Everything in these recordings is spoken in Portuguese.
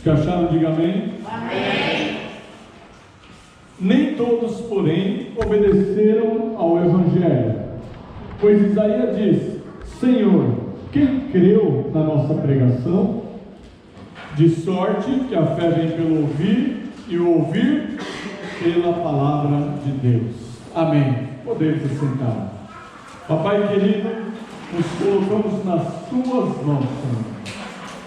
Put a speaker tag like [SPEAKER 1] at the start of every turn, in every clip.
[SPEAKER 1] Os que acharam, diga amém.
[SPEAKER 2] Amém.
[SPEAKER 1] Nem todos, porém, obedeceram ao Evangelho, pois Isaías diz: Senhor, quem creu na nossa pregação? De sorte que a fé vem pelo ouvir, e o ouvir pela palavra de Deus. Amém. Podemos sentar. Papai querido, nos colocamos nas tuas mãos, Senhor.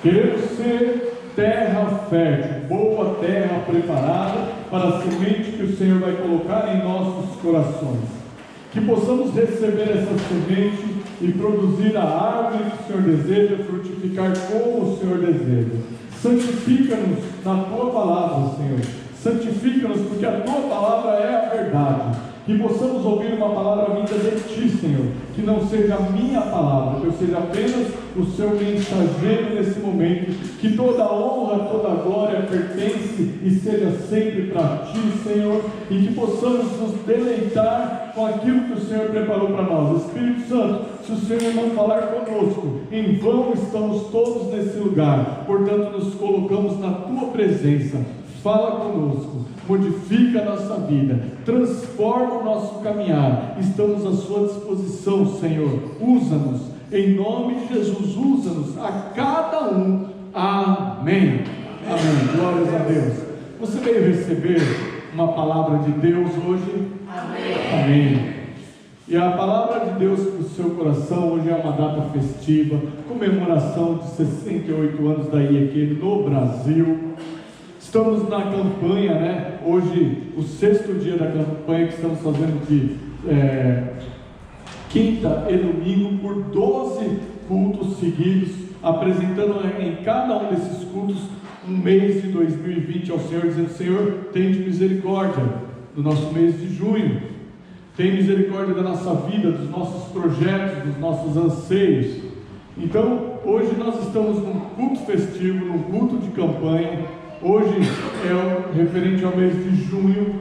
[SPEAKER 1] Queremos ser terra fértil, boa terra preparada para a semente que o Senhor vai colocar em nossos corações. Que possamos receber essa semente e produzir a árvore que o Senhor deseja, frutificar como o Senhor deseja. Santifica-nos na tua palavra, Senhor. Santifica-nos, porque a tua palavra é a verdade. Que possamos ouvir uma palavra vinda de ti, Senhor. Que não seja a minha palavra, que eu seja apenas o seu mensageiro nesse momento. Que toda a honra, toda a glória pertence e seja sempre para ti, Senhor. E que possamos nos deleitar com aquilo que o Senhor preparou para nós. Espírito Santo, se o Senhor não falar conosco, em vão estamos todos nesse lugar. Portanto, nos colocamos na tua presença. Fala conosco, modifica a nossa vida, transforma o nosso caminhar. Estamos à sua disposição, Senhor. Usa-nos, em nome de Jesus, usa-nos a cada um. Amém. Amém. Glórias a Deus. Você veio receber uma palavra de Deus hoje?
[SPEAKER 2] Amém.
[SPEAKER 1] Amém. E a palavra de Deus para o seu coração hoje é uma data festiva, comemoração de 68 anos da IEQ no Brasil. Estamos na campanha, né? Hoje, o 6º dia da campanha que estamos fazendo de quinta e domingo por 12 cultos seguidos, apresentando em cada um desses cultos um mês de 2020 ao Senhor, dizendo: Senhor, tem de misericórdia do nosso mês de junho, tem misericórdia da nossa vida, dos nossos projetos, dos nossos anseios. Então, hoje nós estamos num culto festivo, num culto de campanha. Hoje é o referente ao mês de junho,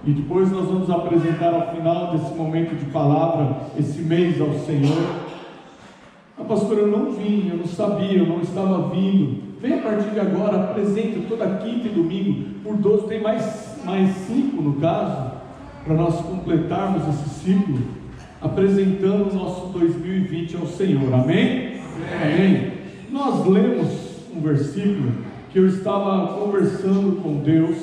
[SPEAKER 1] e depois nós vamos apresentar ao final desse momento de palavra, esse mês ao Senhor. Ah, pastor, eu não vim, eu não sabia, eu não estava vindo. Vem a partir de agora, apresenta toda quinta e domingo, por 12, tem mais 5 no caso, para nós completarmos esse ciclo, apresentando o nosso 2020 ao Senhor. Amém? Amém. Nós lemos um versículo que eu estava conversando com Deus.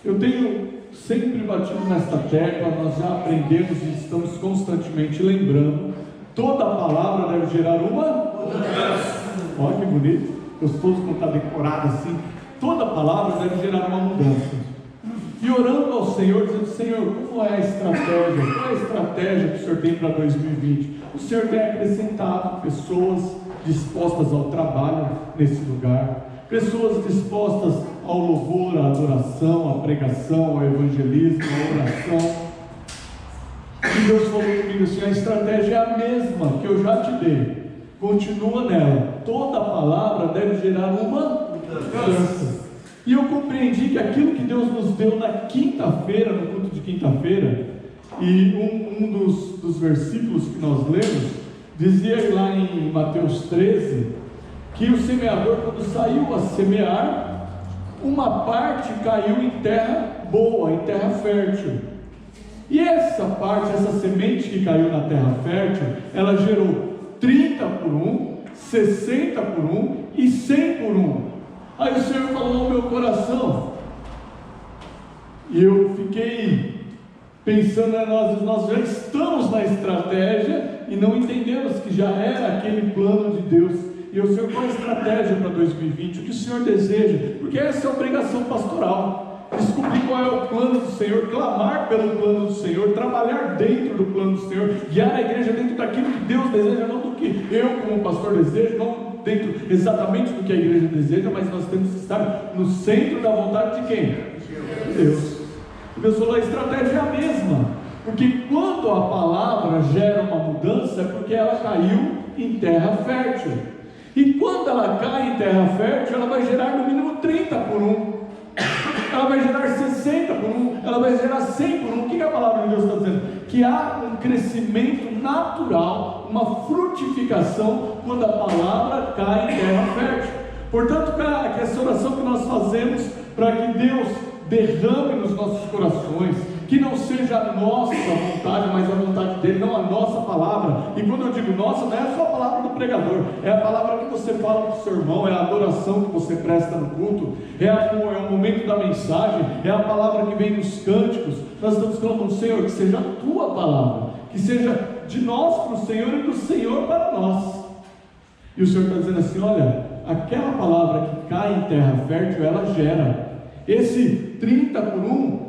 [SPEAKER 1] Eu tenho sempre batido nesta tecla, nós já aprendemos e estamos constantemente lembrando: toda palavra deve gerar uma mudança. Olha que bonito, gostoso quando está decorado assim. Toda palavra deve gerar uma mudança. E orando ao Senhor, dizendo: Senhor, qual é a estratégia? Qual é a estratégia que o Senhor tem para 2020? O Senhor tem acrescentado pessoas dispostas ao trabalho nesse lugar, pessoas dispostas ao louvor, à adoração, à pregação, ao evangelismo, à oração. E Deus falou comigo assim: a estratégia é a mesma que eu já te dei, continua nela. Toda palavra deve gerar uma mudança. E eu compreendi que aquilo que Deus nos deu na quinta-feira, no culto de quinta-feira, e um dos versículos que nós lemos, dizia lá em Mateus 13, que o semeador, quando saiu a semear, uma parte caiu em terra boa, em terra fértil. E essa parte, essa semente que caiu na terra fértil, ela gerou 30 por 1, 60 por 1 e 100 por 1. Aí o Senhor falou ao meu coração, e eu fiquei pensando: nós já estamos na estratégia e não entendemos que já era aquele plano de Deus. E o Senhor, qual a estratégia para 2020? O que o Senhor deseja? Porque essa é a obrigação pastoral: descobrir qual é o plano do Senhor, clamar pelo plano do Senhor, trabalhar dentro do plano do Senhor, guiar a igreja dentro daquilo que Deus deseja, não do que eu como pastor desejo, não dentro exatamente do que a igreja deseja, mas nós temos que estar no centro da vontade de quem? De Deus. E Deus falou: a estratégia é a mesma, porque quando a palavra gera uma mudança, é porque ela caiu em terra fértil. E quando ela cai em terra fértil, ela vai gerar no mínimo 30 por 1, ela vai gerar 60 por 1, ela vai gerar 100 por 1. O que a palavra de Deus está dizendo? Que há um crescimento natural, uma frutificação, quando a palavra cai em terra fértil. Portanto, que essa oração que nós fazemos, para que Deus derrame nos nossos corações, que não seja a nossa vontade, mas a vontade dele, não a nossa palavra. E quando eu digo nossa, não é só a palavra do pregador, é a palavra que você fala para o seu irmão, é a adoração que você presta no culto, é o momento da mensagem, é a palavra que vem nos cânticos. Nós estamos clamando, Senhor, que seja a tua palavra, que seja de nós para o Senhor e do Senhor para nós. E o Senhor está dizendo assim: olha, aquela palavra que cai em terra fértil, ela gera. Esse 30 por 1,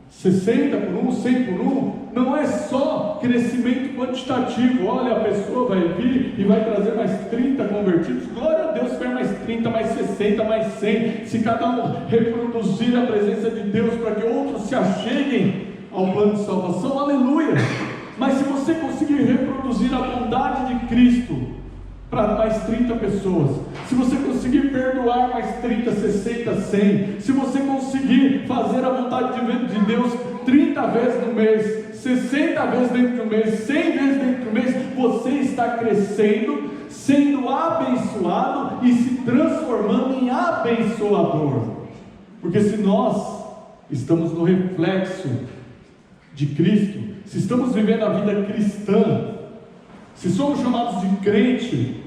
[SPEAKER 1] 60 por 1, 100 por 1, não é só crescimento quantitativo. Olha, a pessoa vai vir e vai trazer mais 30 convertidos, glória a Deus, quer mais 30, mais 60, mais 100, se cada um reproduzir a presença de Deus para que outros se acheguem ao plano de salvação, aleluia. Mas se você conseguir reproduzir a bondade de Cristo para mais 30 pessoas, se você conseguir perdoar mais 30, 60, 100, se você conseguir fazer a vontade de Deus 30 vezes no mês, 60 vezes dentro de um mês, 100 vezes dentro de um mês, você está crescendo, sendo abençoado e se transformando em abençoador. Porque se nós estamos no reflexo de Cristo, se estamos vivendo a vida cristã, se somos chamados de crente,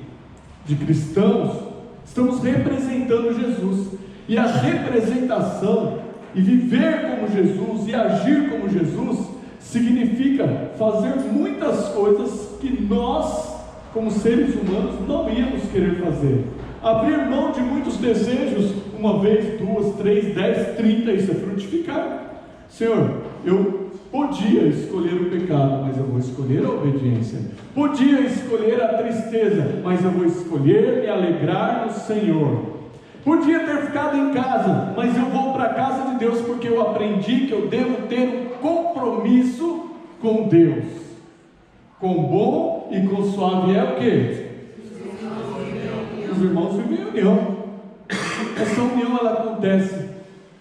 [SPEAKER 1] de cristãos, estamos representando Jesus. E a representação, e viver como Jesus, e agir como Jesus, significa fazer muitas coisas que nós, como seres humanos, não íamos querer fazer. Abrir mão de muitos desejos, uma vez, 2, 3, 10, 30, isso é frutificar. Senhor, eu podia escolher o pecado, mas eu vou escolher a obediência. Podia escolher a tristeza, mas eu vou escolher me alegrar no Senhor. Podia ter ficado em casa, mas eu vou para a casa de Deus, porque eu aprendi que eu devo ter um compromisso com Deus. Com bom e com suave é o quê? Os irmãos vivem em união. Essa união, ela acontece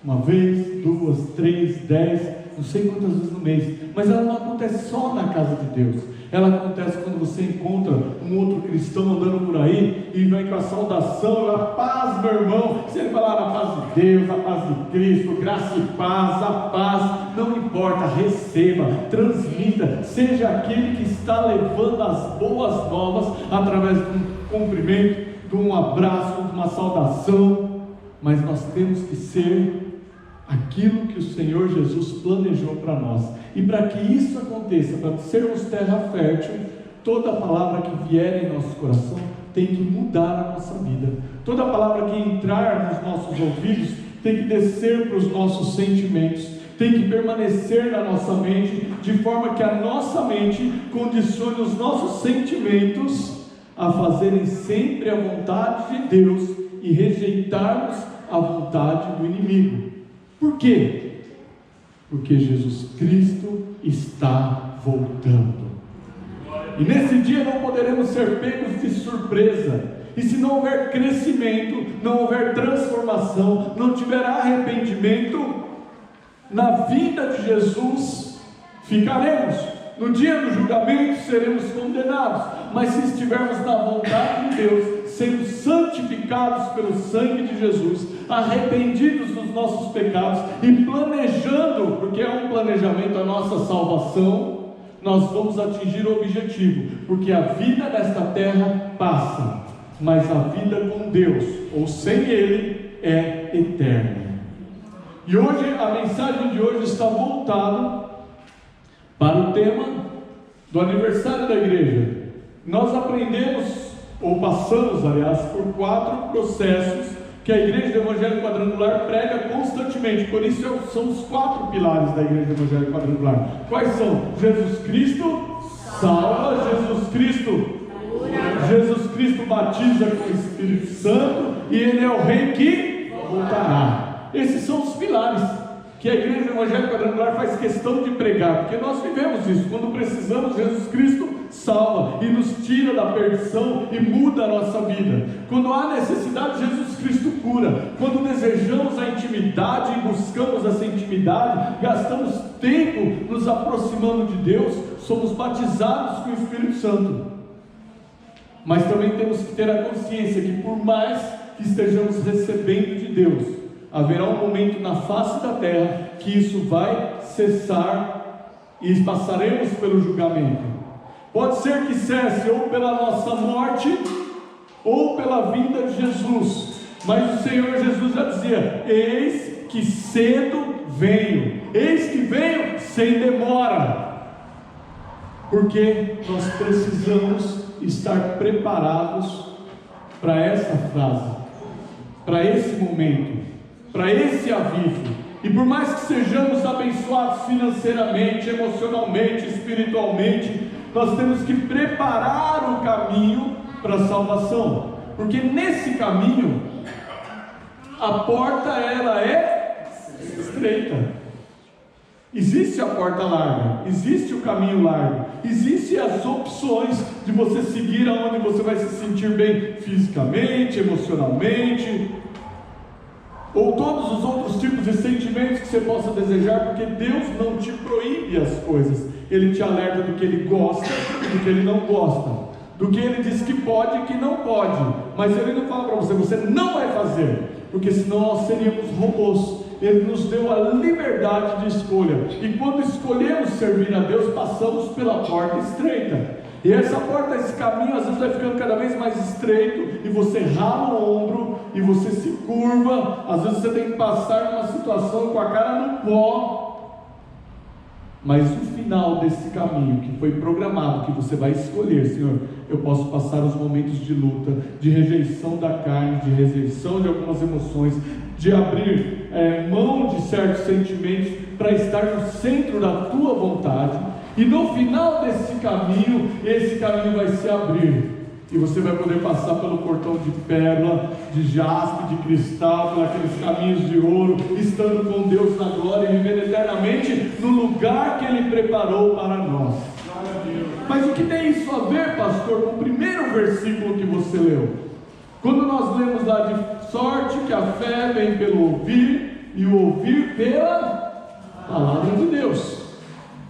[SPEAKER 1] uma vez, 2, 3, 10, não sei quantas vezes no mês, mas ela não acontece só na casa de Deus. Ela acontece quando você encontra um outro cristão andando por aí e vem com a saudação, a paz, meu irmão. Se ele falar a paz de Deus, a paz de Cristo, graça e paz, a paz, não importa, receba, transmita, seja aquele que está levando as boas novas através de um cumprimento, de um abraço, de uma saudação. Mas nós temos que ser aquilo que o Senhor Jesus planejou para nós. E para que isso aconteça, para sermos terra fértil, toda palavra que vier em nosso coração tem que mudar a nossa vida. Toda palavra que entrar nos nossos ouvidos tem que descer para os nossos sentimentos, tem que permanecer na nossa mente, de forma que a nossa mente condicione os nossos sentimentos a fazerem sempre a vontade de Deus e rejeitarmos a vontade do inimigo. Por quê? Porque Jesus Cristo está voltando. E nesse dia não poderemos ser pegos de surpresa. E se não houver crescimento, não houver transformação, não tiver arrependimento, na vida de Jesus ficaremos. No dia do julgamento seremos condenados. Mas se estivermos na vontade de Deus, sendo santificados pelo sangue de Jesus, arrependidos dos nossos pecados e planejando, porque é um planejamento a nossa salvação, nós vamos atingir o objetivo, porque a vida nesta terra passa, mas a vida com Deus, ou sem Ele, é eterna. E hoje, a mensagem de hoje está voltada para o tema do aniversário da igreja. Nós aprendemos, ou passamos, aliás, por 4 processos que a Igreja do Evangelho Quadrangular prega constantemente. Por isso são os 4 pilares da Igreja do Evangelho Quadrangular. Quais são? Jesus Cristo salva, Jesus Cristo batiza com o Espírito Santo, e Ele é o Rei que voltará. Esses são os pilares que a Igreja do Evangelho Quadrangular faz questão de pregar, porque nós vivemos isso. Quando precisamos, Jesus Cristo salva e nos tira da perdição e muda a nossa vida. Quando há necessidade, Jesus Cristo cura. Quando desejamos a intimidade e buscamos essa intimidade, gastamos tempo nos aproximando de Deus, somos batizados com o Espírito Santo. Mas também temos que ter a consciência que, por mais que estejamos recebendo de Deus, haverá um momento na face da terra que isso vai cessar e passaremos pelo julgamento. Pode ser que cesse ou pela nossa morte ou pela vinda de Jesus, mas o Senhor Jesus já dizia: eis que cedo venho, eis que venho sem demora, porque nós precisamos estar preparados para essa frase, para esse momento, para esse aviso. E por mais que sejamos abençoados financeiramente, emocionalmente, espiritualmente, nós temos que preparar o caminho para a salvação, porque nesse caminho a porta ela é estreita. Existe a porta larga, existe o caminho largo, existem as opções de você seguir aonde você vai se sentir bem fisicamente, emocionalmente, ou todos os outros tipos de sentimentos que você possa desejar, porque Deus não te proíbe as coisas, Ele te alerta do que Ele gosta e do que Ele não gosta, do que Ele diz que pode e que não pode, mas Ele não fala para você: você não vai fazer, porque senão nós seríamos robôs. Ele nos deu a liberdade de escolha, e quando escolhemos servir a Deus, passamos pela porta estreita, e essa porta, esse caminho às vezes vai ficando cada vez mais estreito, e você rala o ombro, e você se curva, às vezes você tem que passar numa situação com a cara no pó, mas o final desse caminho que foi programado, que você vai escolher: Senhor, eu posso passar os momentos de luta, de rejeição da carne, de rejeição de algumas emoções, de abrir mão de certos sentimentos para estar no centro da tua vontade, e no final desse caminho, esse caminho vai se abrir, e você vai poder passar pelo portão de pérola, de jaspe, de cristal, por aqueles caminhos de ouro, estando com Deus na glória e vivendo eternamente no lugar que Ele preparou para nós. Mas o que tem isso a ver, pastor, com o primeiro versículo que você leu? Quando nós lemos lá de sorte que a fé vem pelo ouvir, e o ouvir pela palavra de Deus.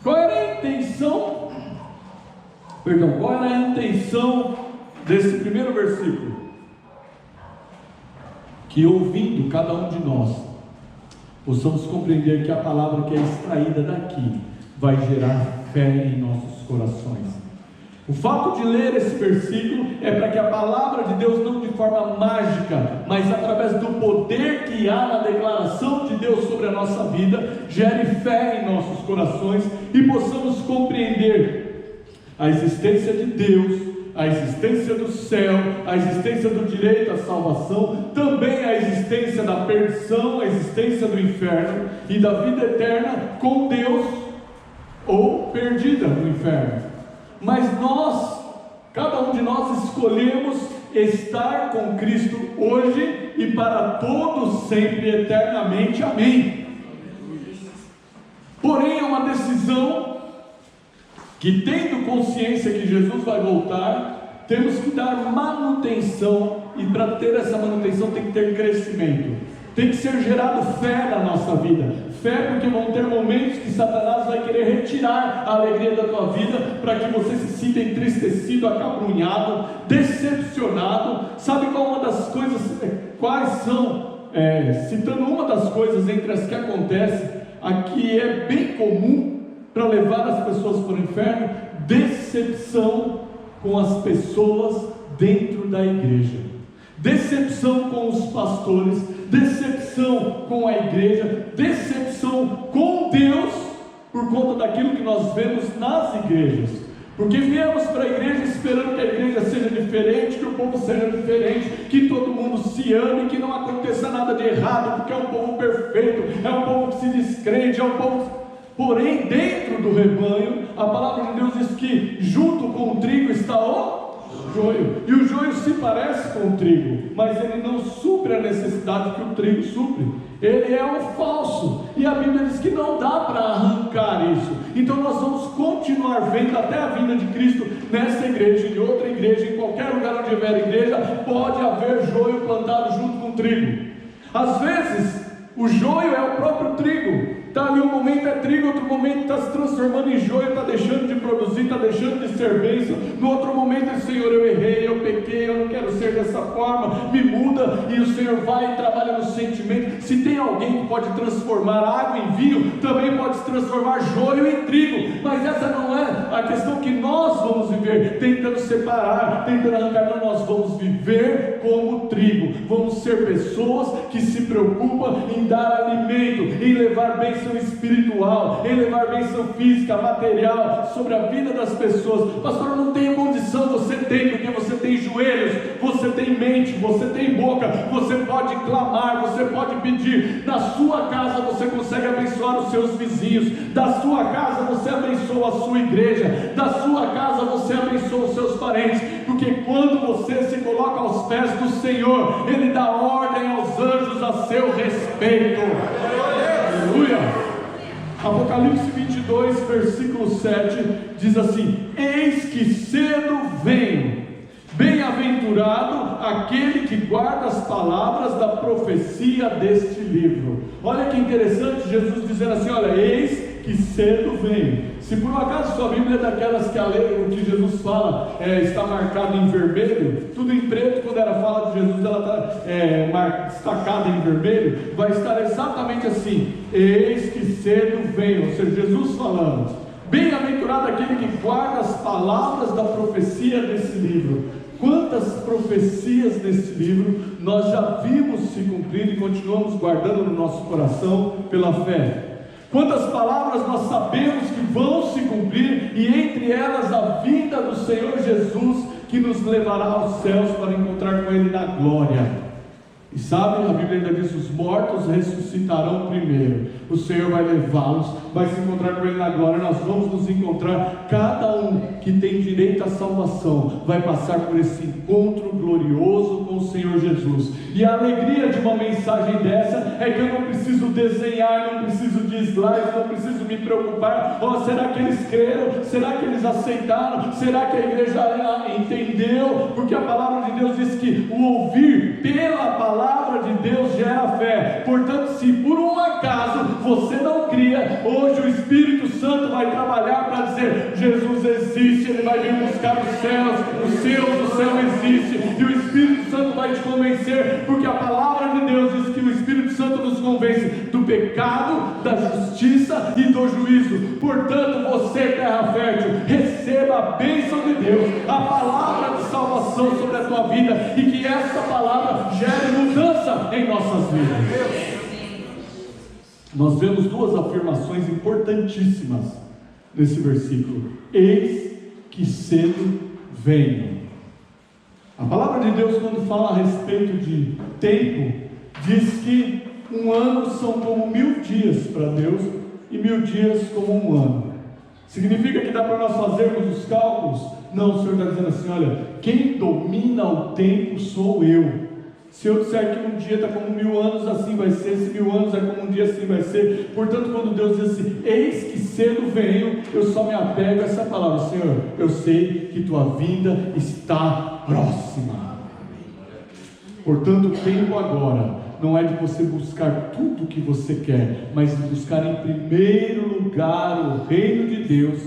[SPEAKER 1] Qual era a intenção? Qual era a intenção desse primeiro versículo? Que ouvindo cada um de nós, possamos compreender que a palavra que é extraída daqui vai gerar fé em nossos corações. O fato de ler esse versículo é para que a palavra de Deus, não de forma mágica, mas através do poder que há na declaração de Deus sobre a nossa vida, gere fé em nossos corações e possamos compreender a existência de Deus, a existência do céu, a existência do direito à salvação, também a existência da perdição, a existência do inferno e da vida eterna com Deus ou perdida no inferno. Mas nós, cada um de nós, escolhemos estar com Cristo hoje e para todos sempre, eternamente. Amém. Porém é uma decisão que, tendo consciência que Jesus vai voltar, temos que dar manutenção, e para ter essa manutenção tem que ter crescimento, tem que ser gerado fé na nossa vida. Fé, porque vão ter momentos que Satanás vai querer retirar a alegria da tua vida, para que você se sinta entristecido, acabrunhado, decepcionado. Sabe qual uma das coisas, quais são, citando uma das coisas entre as que acontece, aqui é bem comum para levar as pessoas para o inferno: decepção com as pessoas dentro da igreja, decepção com os pastores, decepção com a igreja, decepção com Deus, por conta daquilo que nós vemos nas igrejas, porque viemos para a igreja esperando que a igreja seja diferente, que o povo seja diferente, que todo mundo se ame, que não aconteça nada de errado, porque é um povo perfeito, é um povo que se descrente, é um povo... Porém, dentro do rebanho, a palavra de Deus diz que junto com o trigo está o joio, e o joio se parece com o trigo, mas ele não supre a necessidade que o trigo supre, ele é o falso, e a Bíblia diz que não dá para arrancar isso. Então nós vamos continuar vendo até a vinda de Cristo nessa igreja, em outra igreja, em qualquer lugar onde houver igreja, pode haver joio plantado junto com o trigo. Às vezes o joio é o próprio trigo, Está ali um momento é trigo, outro momento está se transformando em joio, está deixando de produzir, está deixando de ser bênção. No outro momento é: Senhor, eu errei, eu pequei, eu não quero ser dessa forma, me muda. E o Senhor vai e trabalha no sentimento. Se tem alguém que pode transformar água em vinho, também pode se transformar joio em trigo. Mas essa não é a questão que nós vamos viver, tentando separar, tentando arrancar. Não, nós vamos viver como trigo. Vamos ser pessoas que se preocupam em dar alimento, em levar bênção espiritual, em levar bênção física, material, sobre a vida das pessoas. Pastor, eu não tenho condição. Você tem, porque você tem joelhos, você tem mente, você tem boca, você pode clamar, você pode pedir. Na sua casa você consegue abençoar os seus vizinhos, da sua casa você abençoa a sua igreja, da sua casa você abençoa os seus parentes, porque quando você se coloca aos pés do Senhor, Ele dá ordem aos anjos a seu respeito. Aleluia! Apocalipse 22, versículo 7 diz assim: eis que cedo venho, bem-aventurado aquele que guarda as palavras da profecia deste livro. Olha que interessante, Jesus dizendo assim: olha, eis que cedo venho. Se por um acaso sua Bíblia é daquelas que o que Jesus fala está marcado em vermelho, tudo em preto, quando ela fala de Jesus, ela está destacada em vermelho, vai estar exatamente assim: eis que cedo venho. Ou seja, Jesus falando: bem-aventurado aquele que guarda as palavras da profecia desse livro. Quantas profecias nesse livro nós já vimos se cumprir e continuamos guardando no nosso coração pela fé? Quantas palavras nós sabemos que vão se cumprir, e entre elas a vinda do Senhor Jesus, que nos levará aos céus para encontrar com Ele na glória. E sabe, a Bíblia ainda diz: os mortos ressuscitarão primeiro. O Senhor vai levá-los, vai se encontrar com Ele na glória. Nós vamos nos encontrar. Cada um que tem direito à salvação vai passar por esse encontro glorioso com o Senhor Jesus. E a alegria de uma mensagem dessa é que eu não preciso desenhar, não preciso de slides, não preciso me preocupar: será que eles creram? Será que eles aceitaram? Será que a igreja entendeu? Porque a palavra de Deus diz que o ouvir pela palavra de Deus gera fé. Portanto, se por um acaso você não cria, hoje o Espírito Santo vai trabalhar para dizer: Jesus existe, Ele vai vir buscar os céus, o céu existe, e o Espírito Santo vai te convencer, porque a palavra de Deus diz que o Espírito Santo nos convence do pecado, da justiça e do juízo. Portanto, você, terra fértil, receba a bênção de Deus, a palavra de salvação sobre a tua vida, e que essa palavra gere mudança em nossas vidas. Nós vemos duas afirmações importantíssimas nesse versículo: eis que cedo venho. A palavra de Deus, quando fala a respeito de tempo, diz que um ano são como 1000 dias para Deus, e 1000 dias como um ano. Significa que dá para nós fazermos os cálculos? Não, o Senhor está dizendo assim: olha, quem domina o tempo sou eu. Se eu disser que um dia está como 1000 anos, assim vai ser. Se 1000 anos é como um dia, assim vai ser. Portanto, quando Deus diz assim: eis que cedo venho, eu só me apego a essa palavra: Senhor, eu sei que tua vinda está próxima. Portanto, o tempo agora não é de você buscar tudo o que você quer, mas de buscar em primeiro lugar o reino de Deus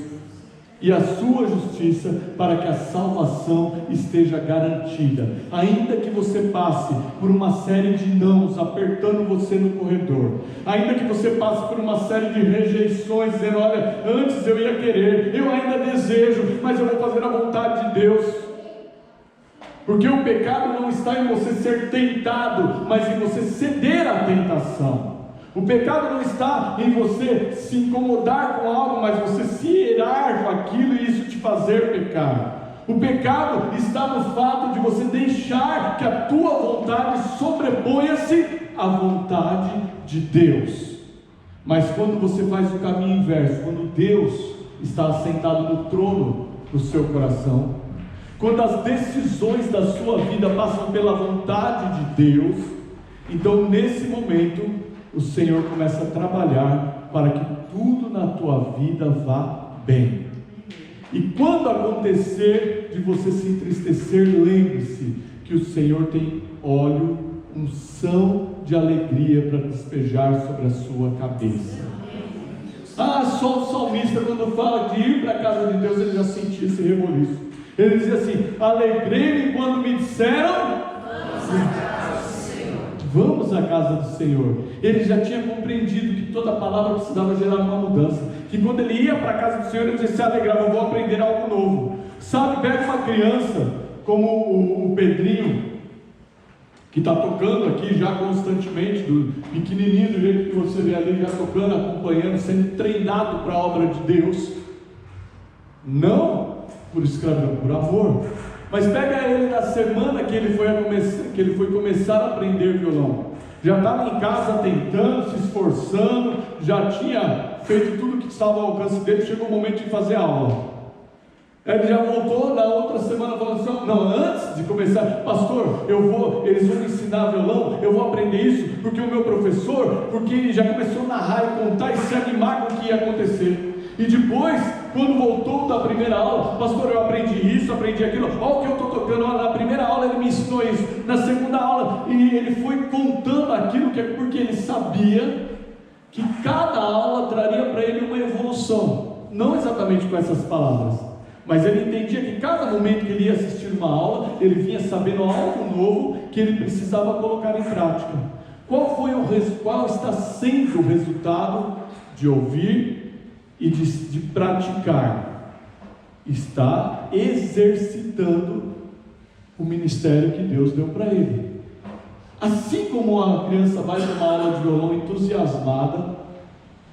[SPEAKER 1] e a sua justiça, para que a salvação esteja garantida. Ainda que você passe por uma série de nãos apertando você no corredor, ainda que você passe por uma série de rejeições, dizendo: olha, antes eu ia querer, eu ainda desejo, mas eu vou fazer a vontade de Deus. Porque o pecado não está em você ser tentado, mas em você ceder à tentação. O pecado não está em você se incomodar com algo, mas você se irar com aquilo e isso te fazer pecar. O pecado está no fato de você deixar que a tua vontade sobreponha-se à vontade de Deus. Mas quando você faz o caminho inverso, quando Deus está assentado no trono do seu coração, quando as decisões da sua vida passam pela vontade de Deus, então nesse momento o Senhor começa a trabalhar para que tudo na tua vida vá bem. E quando acontecer de você se entristecer, lembre-se que o Senhor tem óleo, unção de alegria para despejar sobre a sua cabeça. só o salmista, quando fala de ir para a casa de Deus, ele já sentia esse reboliço. Ele dizia assim: alegrei-me quando me disseram: vamos à casa do Senhor. Ele já tinha compreendido que toda palavra precisava gerar uma mudança, que quando ele ia para a casa do Senhor, ele se alegrava: eu vou aprender algo novo. Sabe, pega uma criança como o Pedrinho, que está tocando aqui já constantemente, do pequenininho, do jeito que você vê ali, já tocando, acompanhando, sendo treinado para a obra de Deus, não por escravidão, por amor. Mas pega ele na semana que ele foi começar a aprender violão, já estava em casa tentando, se esforçando, já tinha feito tudo que estava ao alcance dele, chegou o momento de fazer aula. Ele já voltou na outra semana falando assim: não, antes de começar, pastor, eles vão me ensinar violão, eu vou aprender isso, porque o meu professor, porque ele já começou a narrar e contar e se animar com o que ia acontecer. E depois, quando voltou da primeira aula: pastor, eu aprendi isso, aprendi aquilo, olha o que eu estou tocando, na primeira aula ele me ensinou isso, na segunda aula, e ele foi contando aquilo, porque ele sabia que cada aula traria para ele uma evolução, não exatamente com essas palavras, mas ele entendia que cada momento que ele ia assistir uma aula, ele vinha sabendo algo novo que ele precisava colocar em prática. Qual está sendo o resultado de ouvir e de praticar? Está exercitando o ministério que Deus deu para ele. Assim como a criança vai para uma aula de violão entusiasmada,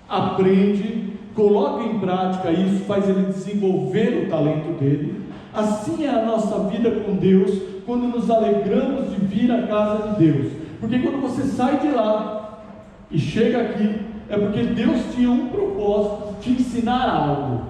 [SPEAKER 1] aprende, coloca em prática isso, faz ele desenvolver o talento dele, assim é a nossa vida com Deus, quando nos alegramos de vir à casa de Deus. Porque quando você sai de lá e chega aqui, é porque Deus tinha um propósito de te ensinar algo,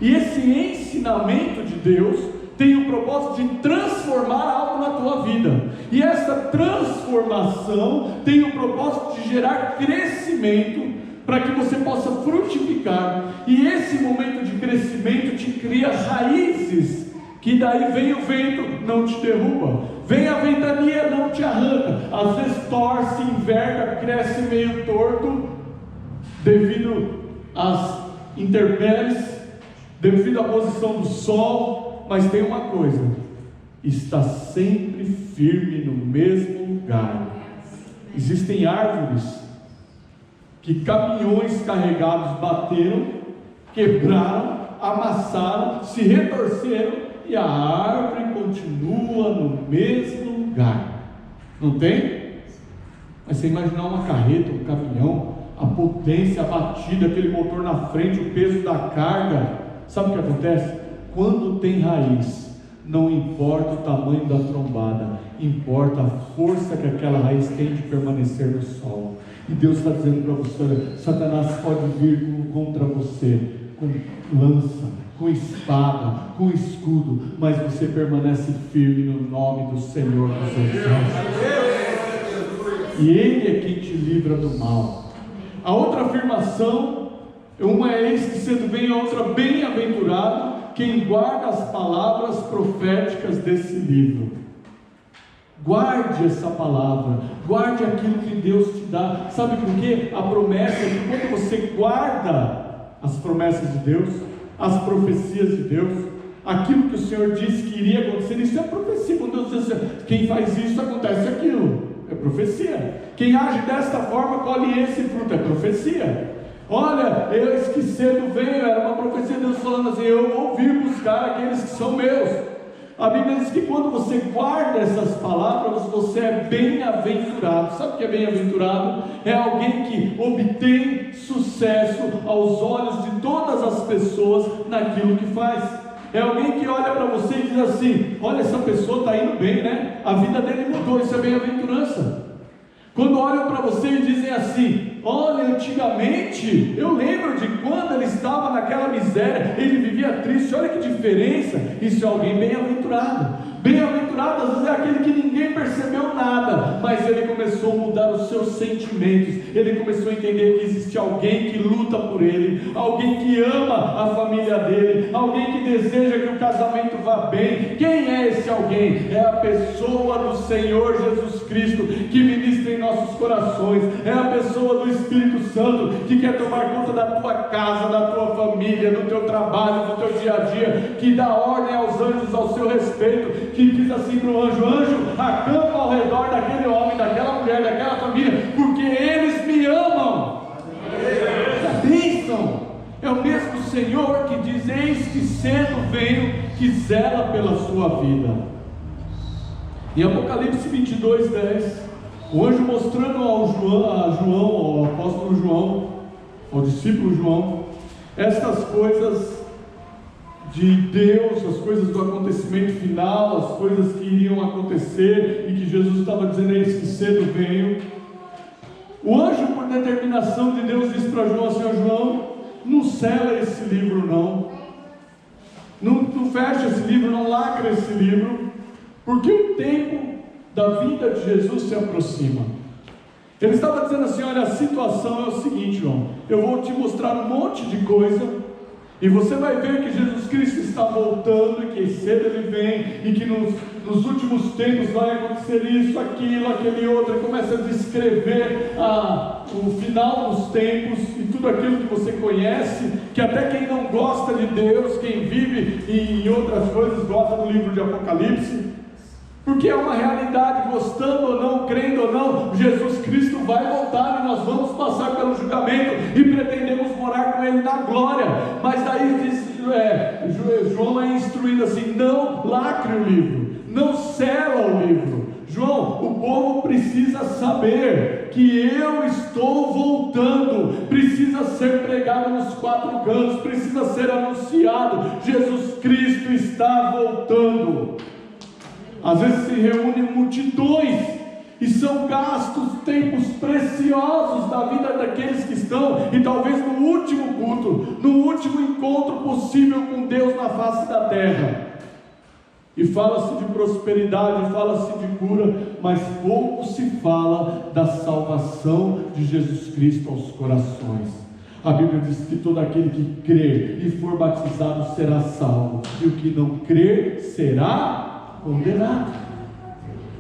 [SPEAKER 1] e esse ensinamento de Deus tem o propósito de transformar algo na tua vida, e essa transformação tem o propósito de gerar crescimento, para que você possa frutificar, e esse momento de crescimento te cria raízes, que daí vem o vento, não te derruba, vem a ventania, não te arranca, às vezes torce, enverga, cresce meio torto, devido às intempéries, devido à posição do sol, mas tem uma coisa: está sempre firme no mesmo lugar. Existem árvores que caminhões carregados bateram, quebraram, amassaram, se retorceram, e a árvore continua no mesmo lugar. Não tem? Mas você imaginar uma carreta, um caminhão, a potência, a batida, aquele motor na frente, o peso da carga, sabe o que acontece? Quando tem raiz, não importa o tamanho da trombada, importa a força que aquela raiz tem de permanecer no sol. E Deus está dizendo para você: olha, Satanás pode vir contra você com lança, com espada, com escudo, mas você permanece firme no nome do Senhor dos Exércitos, e Ele é quem te livra do mal. A outra afirmação, uma é: eis que cedo vem, a outra: bem-aventurado quem guarda as palavras proféticas desse livro. Guarde essa palavra, guarde aquilo que Deus te dá. Sabe por quê? A promessa é que quando você guarda as promessas de Deus, as profecias de Deus, aquilo que o Senhor disse que iria acontecer, isso é profecia. Quando Deus diz assim: quem faz isso, acontece aquilo, é profecia. Quem age desta forma, colhe esse fruto, é profecia. Olha, eis que cedo veio, era uma profecia de Deus falando assim: eu vou vir buscar aqueles que são meus. A Bíblia diz que quando você guarda essas palavras, você é bem-aventurado. Sabe o que é bem-aventurado? É alguém que obtém sucesso aos olhos de todas as pessoas naquilo que faz. É alguém que olha para você e diz assim: olha, essa pessoa está indo bem, né? A vida dele mudou, isso é bem-aventurança. Quando olham para você e dizem assim: olha, antigamente, eu lembro de quando ele estava naquela miséria, ele vivia triste, olha que diferença. Isso é alguém bem-aventurado. Bem-aventurado às vezes é aquele que ninguém percebeu nada, mas ele começou começou a mudar os seus sentimentos, ele começou a entender que existe alguém que luta por ele, alguém que ama a família dele, alguém que deseja que o casamento vá bem. Quem é esse alguém? É a pessoa do Senhor Jesus Cristo, que ministra em nossos corações, é a pessoa do Espírito Santo, que quer tomar conta da tua casa, da tua família, do teu trabalho, do teu dia a dia, que dá ordem aos anjos ao seu respeito, que diz assim para o anjo: anjo, acampa ao redor daquele homem, daquela mulher, daquela família, porque eles me amam. É bênção. É o mesmo Senhor que diz: eis que cedo venho, que zela pela sua vida. Em Apocalipse 22:10, o anjo mostrando a João, ao apóstolo João, ao discípulo João, estas coisas de Deus, as coisas do acontecimento final, as coisas que iriam acontecer, e que Jesus estava dizendo: eis que cedo venho. O anjo, por determinação de Deus, disse para João assim: João, não sela esse livro não fecha esse livro, não lacra esse livro, porque o tempo da vinda de Jesus se aproxima. Ele estava dizendo assim: olha, a situação é o seguinte, João, eu vou te mostrar um monte de coisa, e você vai ver que Jesus Cristo está voltando, e que cedo ele vem, e que nos últimos tempos vai acontecer isso, aquilo, aquele outro. Ele começa a descrever o final dos tempos, e tudo aquilo que você conhece, que até quem não gosta de Deus, quem vive em outras coisas, gosta do livro de Apocalipse, porque é uma realidade, gostando ou não, crendo ou não, Jesus Cristo vai voltar, e nós vamos passar pelo julgamento, e pretendemos morar com Ele na glória. Mas daí diz, João é instruído assim: não lacre o livro, não sela o livro. João, o povo precisa saber que eu estou voltando, precisa ser pregado nos 4 cantos, precisa ser anunciado: Jesus Cristo está voltando. Às vezes se reúnem multidões e são gastos tempos preciosos da vida daqueles que estão, e talvez no último culto, no último encontro possível com Deus na face da terra, e fala-se de prosperidade, fala-se de cura, mas pouco se fala da salvação de Jesus Cristo aos corações. A Bíblia diz que todo aquele que crer e for batizado será salvo, e o que não crer será condenado.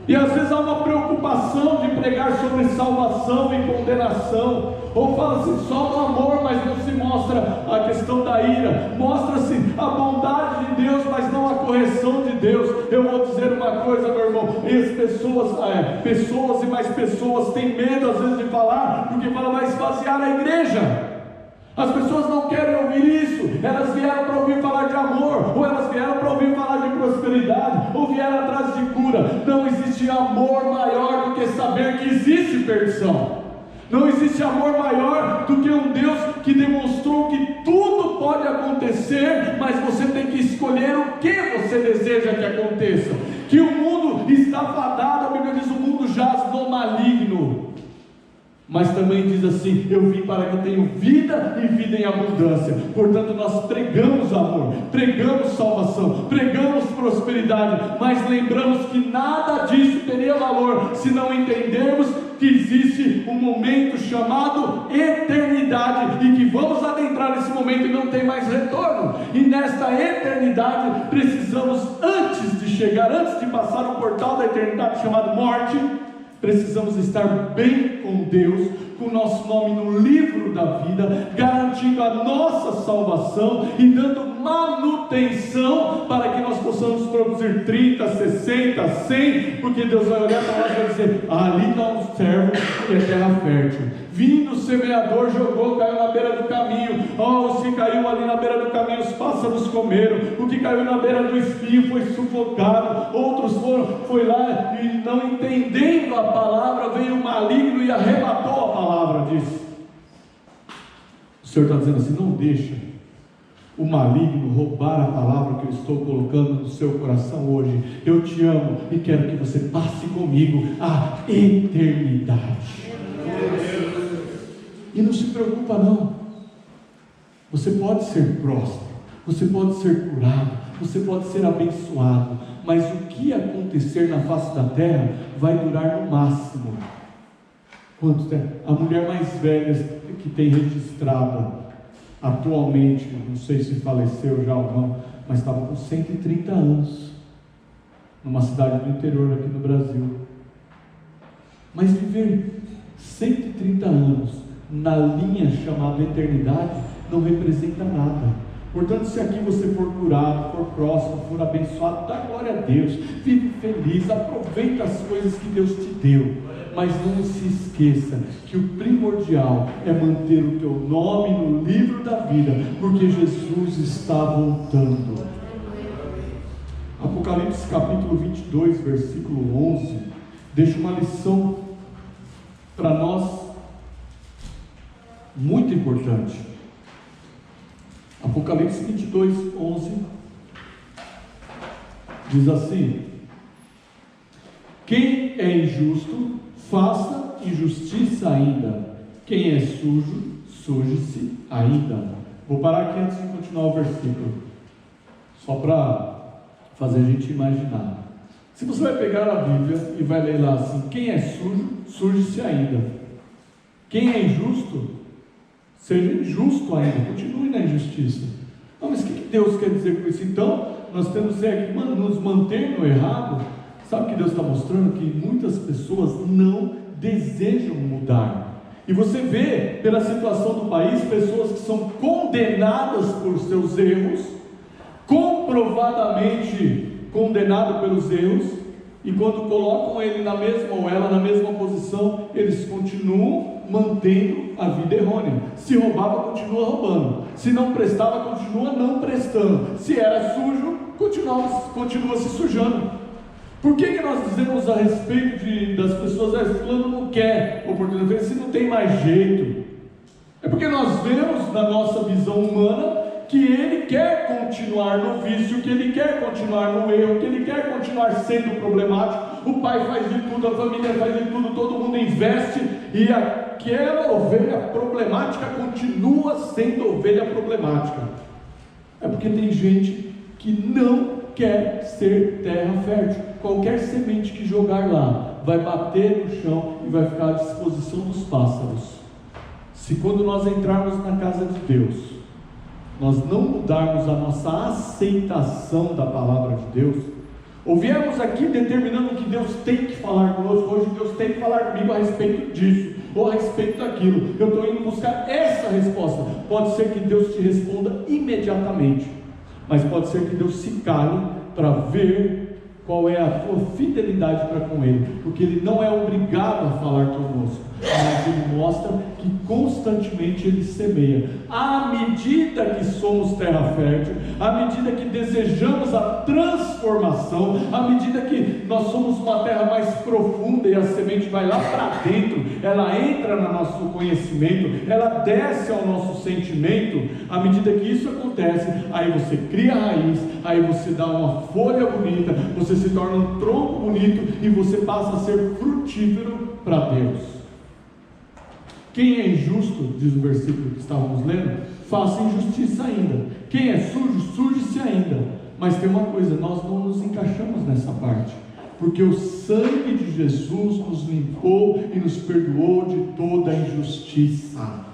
[SPEAKER 1] E às vezes há uma preocupação de pregar sobre salvação e condenação, ou fala-se só do amor, mas não se mostra a questão da ira, mostra-se a bondade de Deus, mas não a correção de Deus. Eu vou dizer uma coisa, meu irmão, e as pessoas e mais pessoas têm medo às vezes de falar, porque fala: vai esvaziar a igreja. As pessoas não querem ouvir isso, elas vieram para ouvir falar de amor, ou elas vieram para ouvir falar de prosperidade, ou vieram atrás de cura. Não existe amor maior do que saber que existe perdição. Não existe amor maior do que um Deus que demonstrou que tudo pode acontecer, mas você tem que escolher o que você deseja que aconteça. Que o mundo está fadado, a Bíblia diz: o mundo jaz no maligno. Mas também diz assim: eu vim para que eu tenha vida e vida em abundância. Portanto, nós pregamos amor, pregamos salvação, pregamos prosperidade, mas lembramos que nada disso teria valor se não entendermos que existe um momento chamado eternidade, e que vamos adentrar nesse momento e não tem mais retorno. E nesta eternidade precisamos, antes de chegar, antes de passar o portal da eternidade chamado morte, precisamos estar bem com Deus, com o nosso nome no livro da vida, garantindo a nossa salvação e dando manutenção para que nós possamos produzir 30, 60, 100, porque Deus vai olhar para nós e vai dizer: ali está um servo que é terra fértil. Vindo o semeador, jogou, caiu na beira do caminho. Oh, se caiu ali na beira do caminho, os pássaros comeram. O que caiu na beira do espinho foi sufocado. Outros foi lá e, não entendendo a palavra, veio o maligno e arrebatou a palavra, disse. O Senhor está dizendo assim: não deixa o maligno roubar a palavra que eu estou colocando no seu coração hoje. Eu te amo e quero que você passe comigo a eternidade. E não se preocupa não. Você pode ser próspero, você pode ser curado, você pode ser abençoado, mas o que acontecer na face da terra vai durar no máximo Quanto tempo? A mulher mais velha que tem registrada atualmente, não sei se faleceu já ou não, mas estava com 130 anos, numa cidade do interior aqui no Brasil. Mas viver 130 anos na linha chamada eternidade não representa nada. Portanto, se aqui você for curado, for próximo, for abençoado, dá glória a Deus, vive feliz, aproveita as coisas que Deus te deu, mas não se esqueça que o primordial é manter o teu nome no livro da vida, porque Jesus está voltando. Apocalipse capítulo 22, versículo 11, deixa uma lição para nós muito importante. Apocalipse 22, 11 diz assim: quem é injusto, faça injustiça ainda. Quem é sujo, suje-se ainda. Vou parar aqui antes de continuar o versículo, só para fazer a gente imaginar. Se você vai pegar a Bíblia e vai ler lá assim: quem é sujo, suje-se ainda. Quem é injusto, seja injusto ainda, continue na injustiça. Não, mas o que Deus quer dizer com isso? Então, nós temos que nos manter no errado. Sabe o que Deus está mostrando? Que muitas pessoas não desejam mudar. E você vê, pela situação do país, pessoas que são condenadas por seus erros, comprovadamente condenadas pelos erros, e quando colocam ele na mesma, ou ela na mesma posição, eles continuam mantendo a vida errônea. Se roubava, continua roubando. Se não prestava, continua não prestando. Se era sujo, continua se sujando. Por que nós dizemos a respeito das pessoas, fulano não quer oportunidade, se não tem mais jeito? É porque nós vemos na nossa visão humana que ele quer continuar no vício, que ele quer continuar no erro, que ele quer continuar sendo problemático. O pai faz de tudo, a família faz de tudo, todo mundo investe, e aquela ovelha problemática continua sendo ovelha problemática. É porque tem gente que não quer ser terra fértil. Qualquer semente que jogar lá vai bater no chão e vai ficar à disposição dos pássaros. Se quando nós entrarmos na casa de Deus, nós não mudarmos a nossa aceitação da palavra de Deus, ou viermos aqui determinando que Deus tem que falar conosco, hoje Deus tem que falar comigo a respeito disso, ou a respeito daquilo, eu estou indo buscar essa resposta. Pode ser que Deus te responda imediatamente, mas pode ser que Deus se cale para ver qual é a tua fidelidade para com Ele, porque Ele não é obrigado a falar conosco, mas Ele mostra que constantemente Ele semeia. À medida que somos terra fértil, à medida que desejamos a transformação, à medida que nós somos uma terra mais profunda e a semente vai lá para dentro, ela entra no nosso conhecimento, ela desce ao nosso sentimento. À medida que isso acontece, aí você cria raiz, aí você dá uma folha bonita, você se torna um tronco bonito e você passa a ser frutífero para Deus. Quem é injusto, diz o versículo que estávamos lendo, faça injustiça ainda. Quem é sujo, suje-se ainda. Mas tem uma coisa, nós não nos encaixamos nessa parte, porque o sangue de Jesus nos limpou e nos perdoou de toda a injustiça.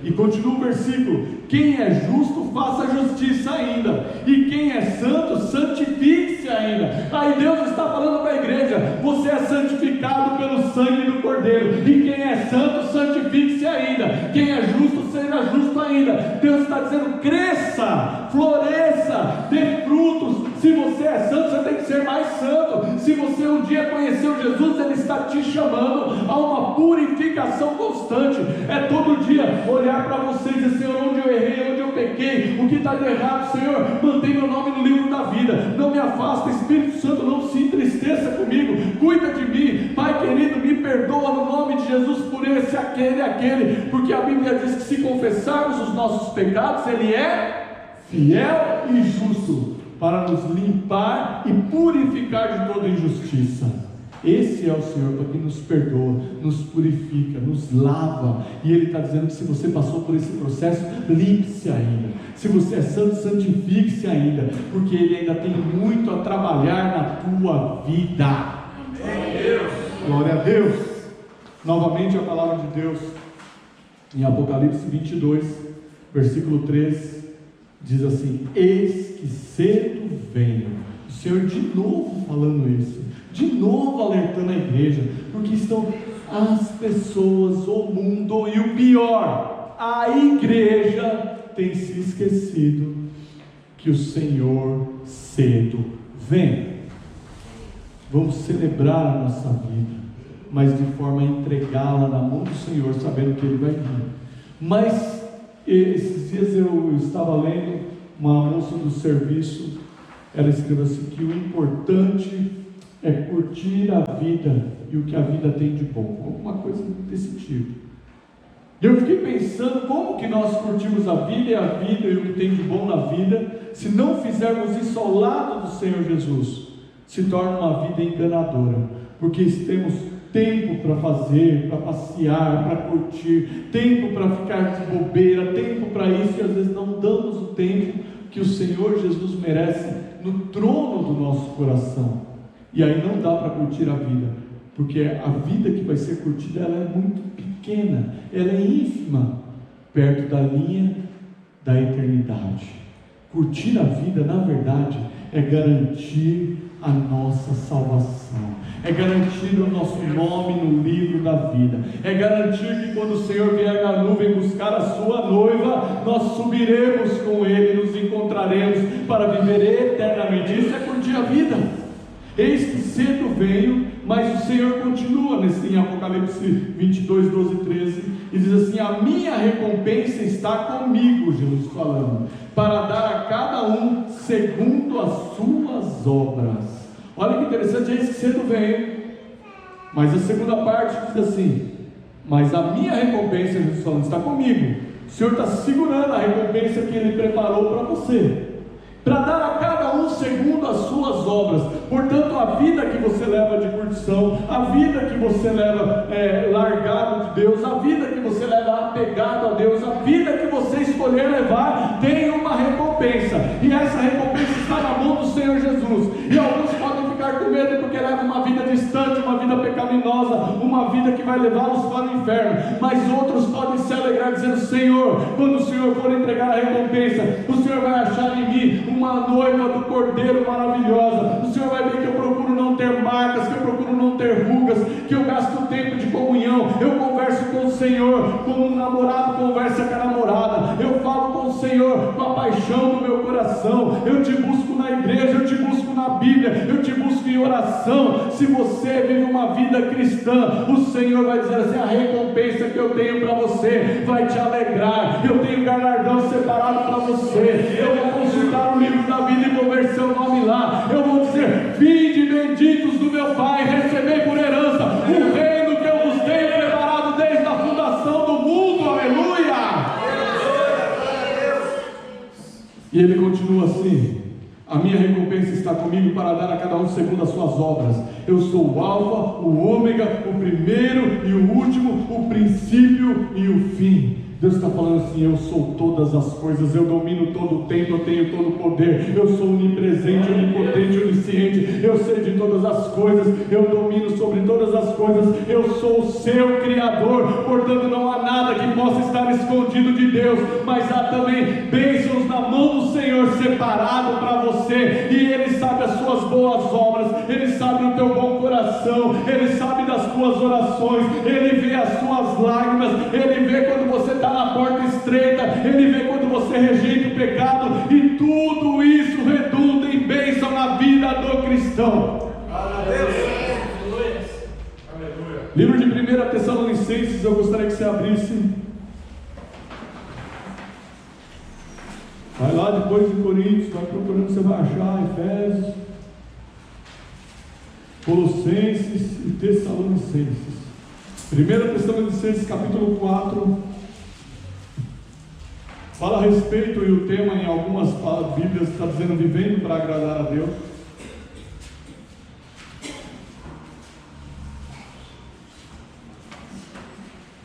[SPEAKER 1] E continua o versículo: quem é justo, faça justiça ainda, e quem é santo, santifique-se ainda. Aí Deus está falando para a igreja: você é santificado pelo sangue do Cordeiro, e quem é santo, santifique-se ainda. Quem é justo, seja justo ainda. Deus está dizendo: cresça, floresça, dê frutos. Se você é santo, você tem que ser mais santo. Se você um dia conheceu Jesus, Ele está te chamando a uma purificação constante. É todo dia olhar para você e dizer: Senhor, onde eu errei, onde eu pequei, o que está de errado, Senhor, mantém meu nome no livro da vida, não me afasta, Espírito Santo, não se entristeça comigo, cuida de mim, Pai querido, me perdoa no nome de Jesus por esse, aquele, porque a Bíblia diz que se confessarmos os nossos pecados, Ele é fiel e justo para nos limpar e purificar de toda injustiça. Esse é o Senhor que nos perdoa, nos purifica, nos lava. E Ele está dizendo que se você passou por esse processo, limpe-se ainda. Se você é santo, santifique-se ainda, porque Ele ainda tem muito a trabalhar na tua vida. Glória a Deus. Novamente a palavra de Deus, em Apocalipse 22, versículo 3, diz assim: eis que cedo venho. O Senhor de novo falando isso, de novo alertando a igreja, porque estão as pessoas, o mundo e o pior, a igreja tem se esquecido que o Senhor cedo vem. Vamos celebrar a nossa vida, mas de forma a entregá-la na mão do Senhor, sabendo que Ele vai vir. Mas esses dias eu estava lendo, uma moça do serviço, ela escreveu assim, que o importante é curtir a vida e o que a vida tem de bom, alguma coisa desse tipo. E eu fiquei pensando, como que nós curtimos a vida e o que tem de bom na vida, se não fizermos isso ao lado do Senhor Jesus? Se torna uma vida enganadora, porque temos tempo para fazer, para passear, para curtir, tempo para ficar de bobeira, tempo para isso, e às vezes não damos o tempo que o Senhor Jesus merece no trono do nosso coração. E aí não dá para curtir a vida, porque a vida que vai ser curtida, ela é muito pequena, ela é ínfima, perto da linha da eternidade. Curtir a vida, na verdade, é garantir a nossa salvação, é garantir o nosso nome no livro da vida, é garantir que quando o Senhor vier na nuvem buscar a sua noiva, nós subiremos com Ele, nos encontraremos para viver eternamente. Isso é curtir a vida. Eis que cedo venho, mas o Senhor continua em Apocalipse 22, 12 e 13, e diz assim: a minha recompensa está comigo, Jesus falando, para dar a cada um segundo as suas obras. Olha que interessante, eis que cedo venho, mas a segunda parte diz assim: mas a minha recompensa, Jesus falando, está comigo. O Senhor está segurando a recompensa que Ele preparou para você, para dar a cada um segundo as suas obras. Portanto, a vida que você leva de curtição, a vida que você leva largado de Deus, a vida que você leva apegado a Deus, a vida que você escolher levar, tem uma recompensa, e essa recompensa está na mão do Senhor Jesus. E alguns podem ficar com medo porque levam uma vida distante, uma vida pecaminosa, uma vida que vai levá-los para o inferno, mas outros podem se alegrar dizendo: Senhor, quando o Senhor for entregar a recompensa, o Senhor vai achar em mim uma noiva do Cordeiro maravilhosa. O Senhor vai ver que eu procuro não ter marcas, que eu procuro não ter rugas, que eu gasto tempo de comunhão, eu converso com o Senhor como um namorado conversa com a namorada, eu falo com o Senhor com a paixão do meu coração, eu te busco na igreja, eu te busco na Bíblia, eu te busco em oração. Se você vive uma vida cristã, o Senhor vai dizer assim: a recompensa que eu tenho para você vai te alegrar, eu tenho galardão separado para você, eu vou consultar o livro da vida e vou ver seu nome lá, eu vou dizer: vinde benditos do meu Pai, recebei por herança o reino que eu vos tenho preparado desde a fundação do mundo. Aleluia! E ele continua assim: a minha recompensa está comigo para dar a cada um segundo as suas obras. Eu sou o Alfa, o Ômega, o primeiro e o último, o princípio e o fim. Deus está falando assim: eu sou todas as coisas, eu domino todo o tempo, eu tenho todo o poder, eu sou onipresente, onipotente, onisciente, eu sei de todas as coisas, eu domino sobre todas as coisas, eu sou o seu Criador. Portanto, não há nada que possa estar escondido de Deus, mas há também bênçãos na mão do Senhor separado para você, e Ele sabe as suas boas obras, Ele sabe o teu bom coração, Ele sabe das tuas orações, Ele vê as suas lágrimas, Ele vê quando você está na porta estreita, Ele vê quando você rejeita o pecado, e tudo isso redunda em bênção na vida do cristão. Aleluia. Livro de 1 Tessalonicenses, eu gostaria que você abrisse. Vai lá depois de Coríntios, vai procurando, você vai achar Efésios, Colossenses e Tessalonicenses. 1 Tessalonicenses capítulo 4 fala a respeito, e o tema em algumas Bíblias está dizendo vivendo para agradar a Deus.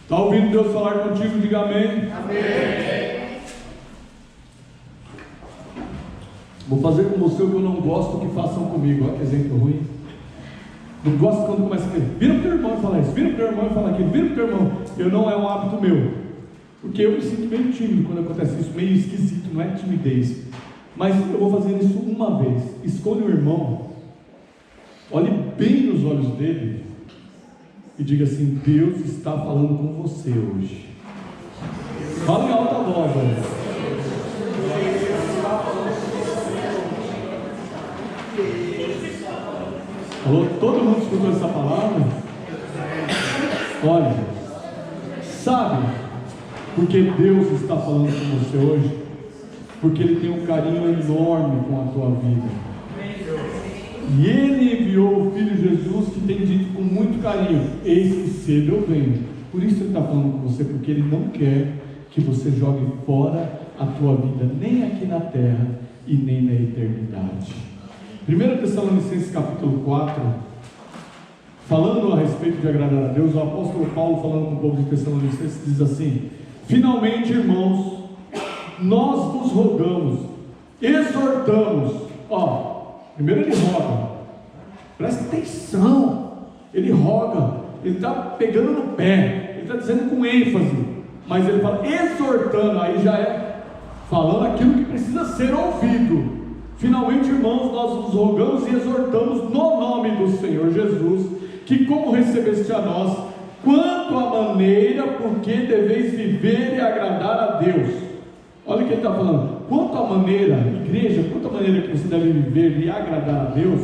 [SPEAKER 1] Está ouvindo Deus falar contigo? Diga amém. Amém. Vou fazer com você o que eu não gosto que façam comigo. Olha que exemplo ruim. Não gosto quando começa a dizer: vira para o teu irmão e fala: falar isso, vira para o teu irmão e fala aquilo, vira para o teu irmão. Eu não é um hábito meu, porque eu me sinto meio tímido quando acontece isso, meio esquisito, não é timidez. Mas eu vou fazer isso uma vez. Escolha o irmão, olhe bem nos olhos dele e diga assim: Deus está falando com você hoje. Fala em alta voz, olha. Alô, todo mundo escutou essa palavra? Olha, sabe porque Deus está falando com você hoje? Porque Ele tem um carinho enorme com a tua vida. E Ele enviou o Filho Jesus, que tem dito com muito carinho: eis que cedo eu venho. Por isso Ele está falando com você, porque Ele não quer que você jogue fora a tua vida, nem aqui na terra e nem na eternidade. 1 Tessalonicenses capítulo 4, falando a respeito de agradar a Deus, o apóstolo Paulo, falando com o povo de Tessalonicenses, diz assim: finalmente, irmãos, nós vos rogamos, exortamos. Primeiro ele roga, presta atenção, ele roga, ele está pegando no pé, ele está dizendo com ênfase, mas ele fala exortando, aí já é falando aquilo que precisa ser ouvido. Finalmente, irmãos, nós vos rogamos e exortamos no nome do Senhor Jesus, que como recebeste a nós, quanto à maneira por que deveis viver e agradar a Deus. Olha o que ele está falando: quanto à maneira, igreja, quanto à maneira que você deve viver e agradar a Deus,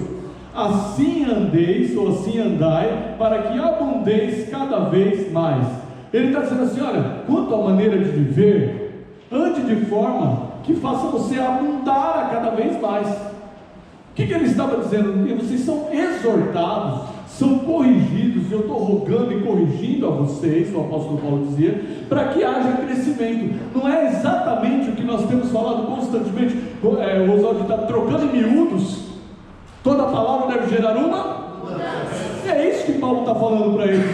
[SPEAKER 1] assim andeis, ou assim andai, para que abundeis cada vez mais. Ele está dizendo assim: olha, quanto à maneira de viver, ande de forma que faça você abundar a cada vez mais. O que ele estava dizendo? Vocês são exortados, são corrigidos, eu estou rogando e corrigindo a vocês, o apóstolo Paulo dizia, para que haja crescimento. Não é exatamente o que nós temos falado constantemente, o Oswaldo está trocando em miúdos, toda palavra deve gerar uma? É isso que Paulo está falando para eles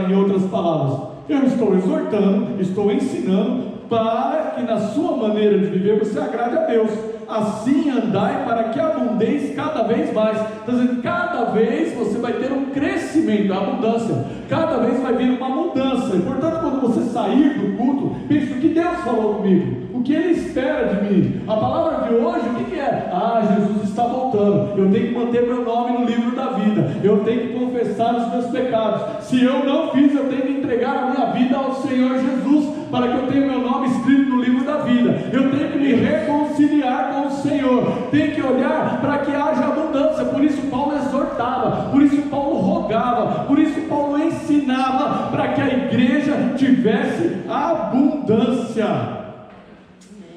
[SPEAKER 1] em outras palavras. Eu estou exortando, estou ensinando, para que na sua maneira de viver você agrade a Deus. Assim andai, para que abundeis cada vez mais. Está dizendo, cada vez você vai ter um crescimento, a abundância, cada vez vai vir uma mudança. E portanto, quando você sair do culto, pense: o que Deus falou comigo, o que Ele espera de mim. A palavra de hoje, o que é? Jesus está voltando, eu tenho que manter meu nome no livro da vida, eu tenho que confessar os meus pecados. Se eu não fiz, eu tenho que entregar a minha vida ao Senhor Jesus, para que eu tenha meu nome escrito no livro da vida. Eu tenho que me reconciliar com o Senhor, tenho que olhar para que haja abundância. Por isso Paulo exortava, por isso Paulo rogava, por isso Paulo ensinava, para que a igreja tivesse abundância.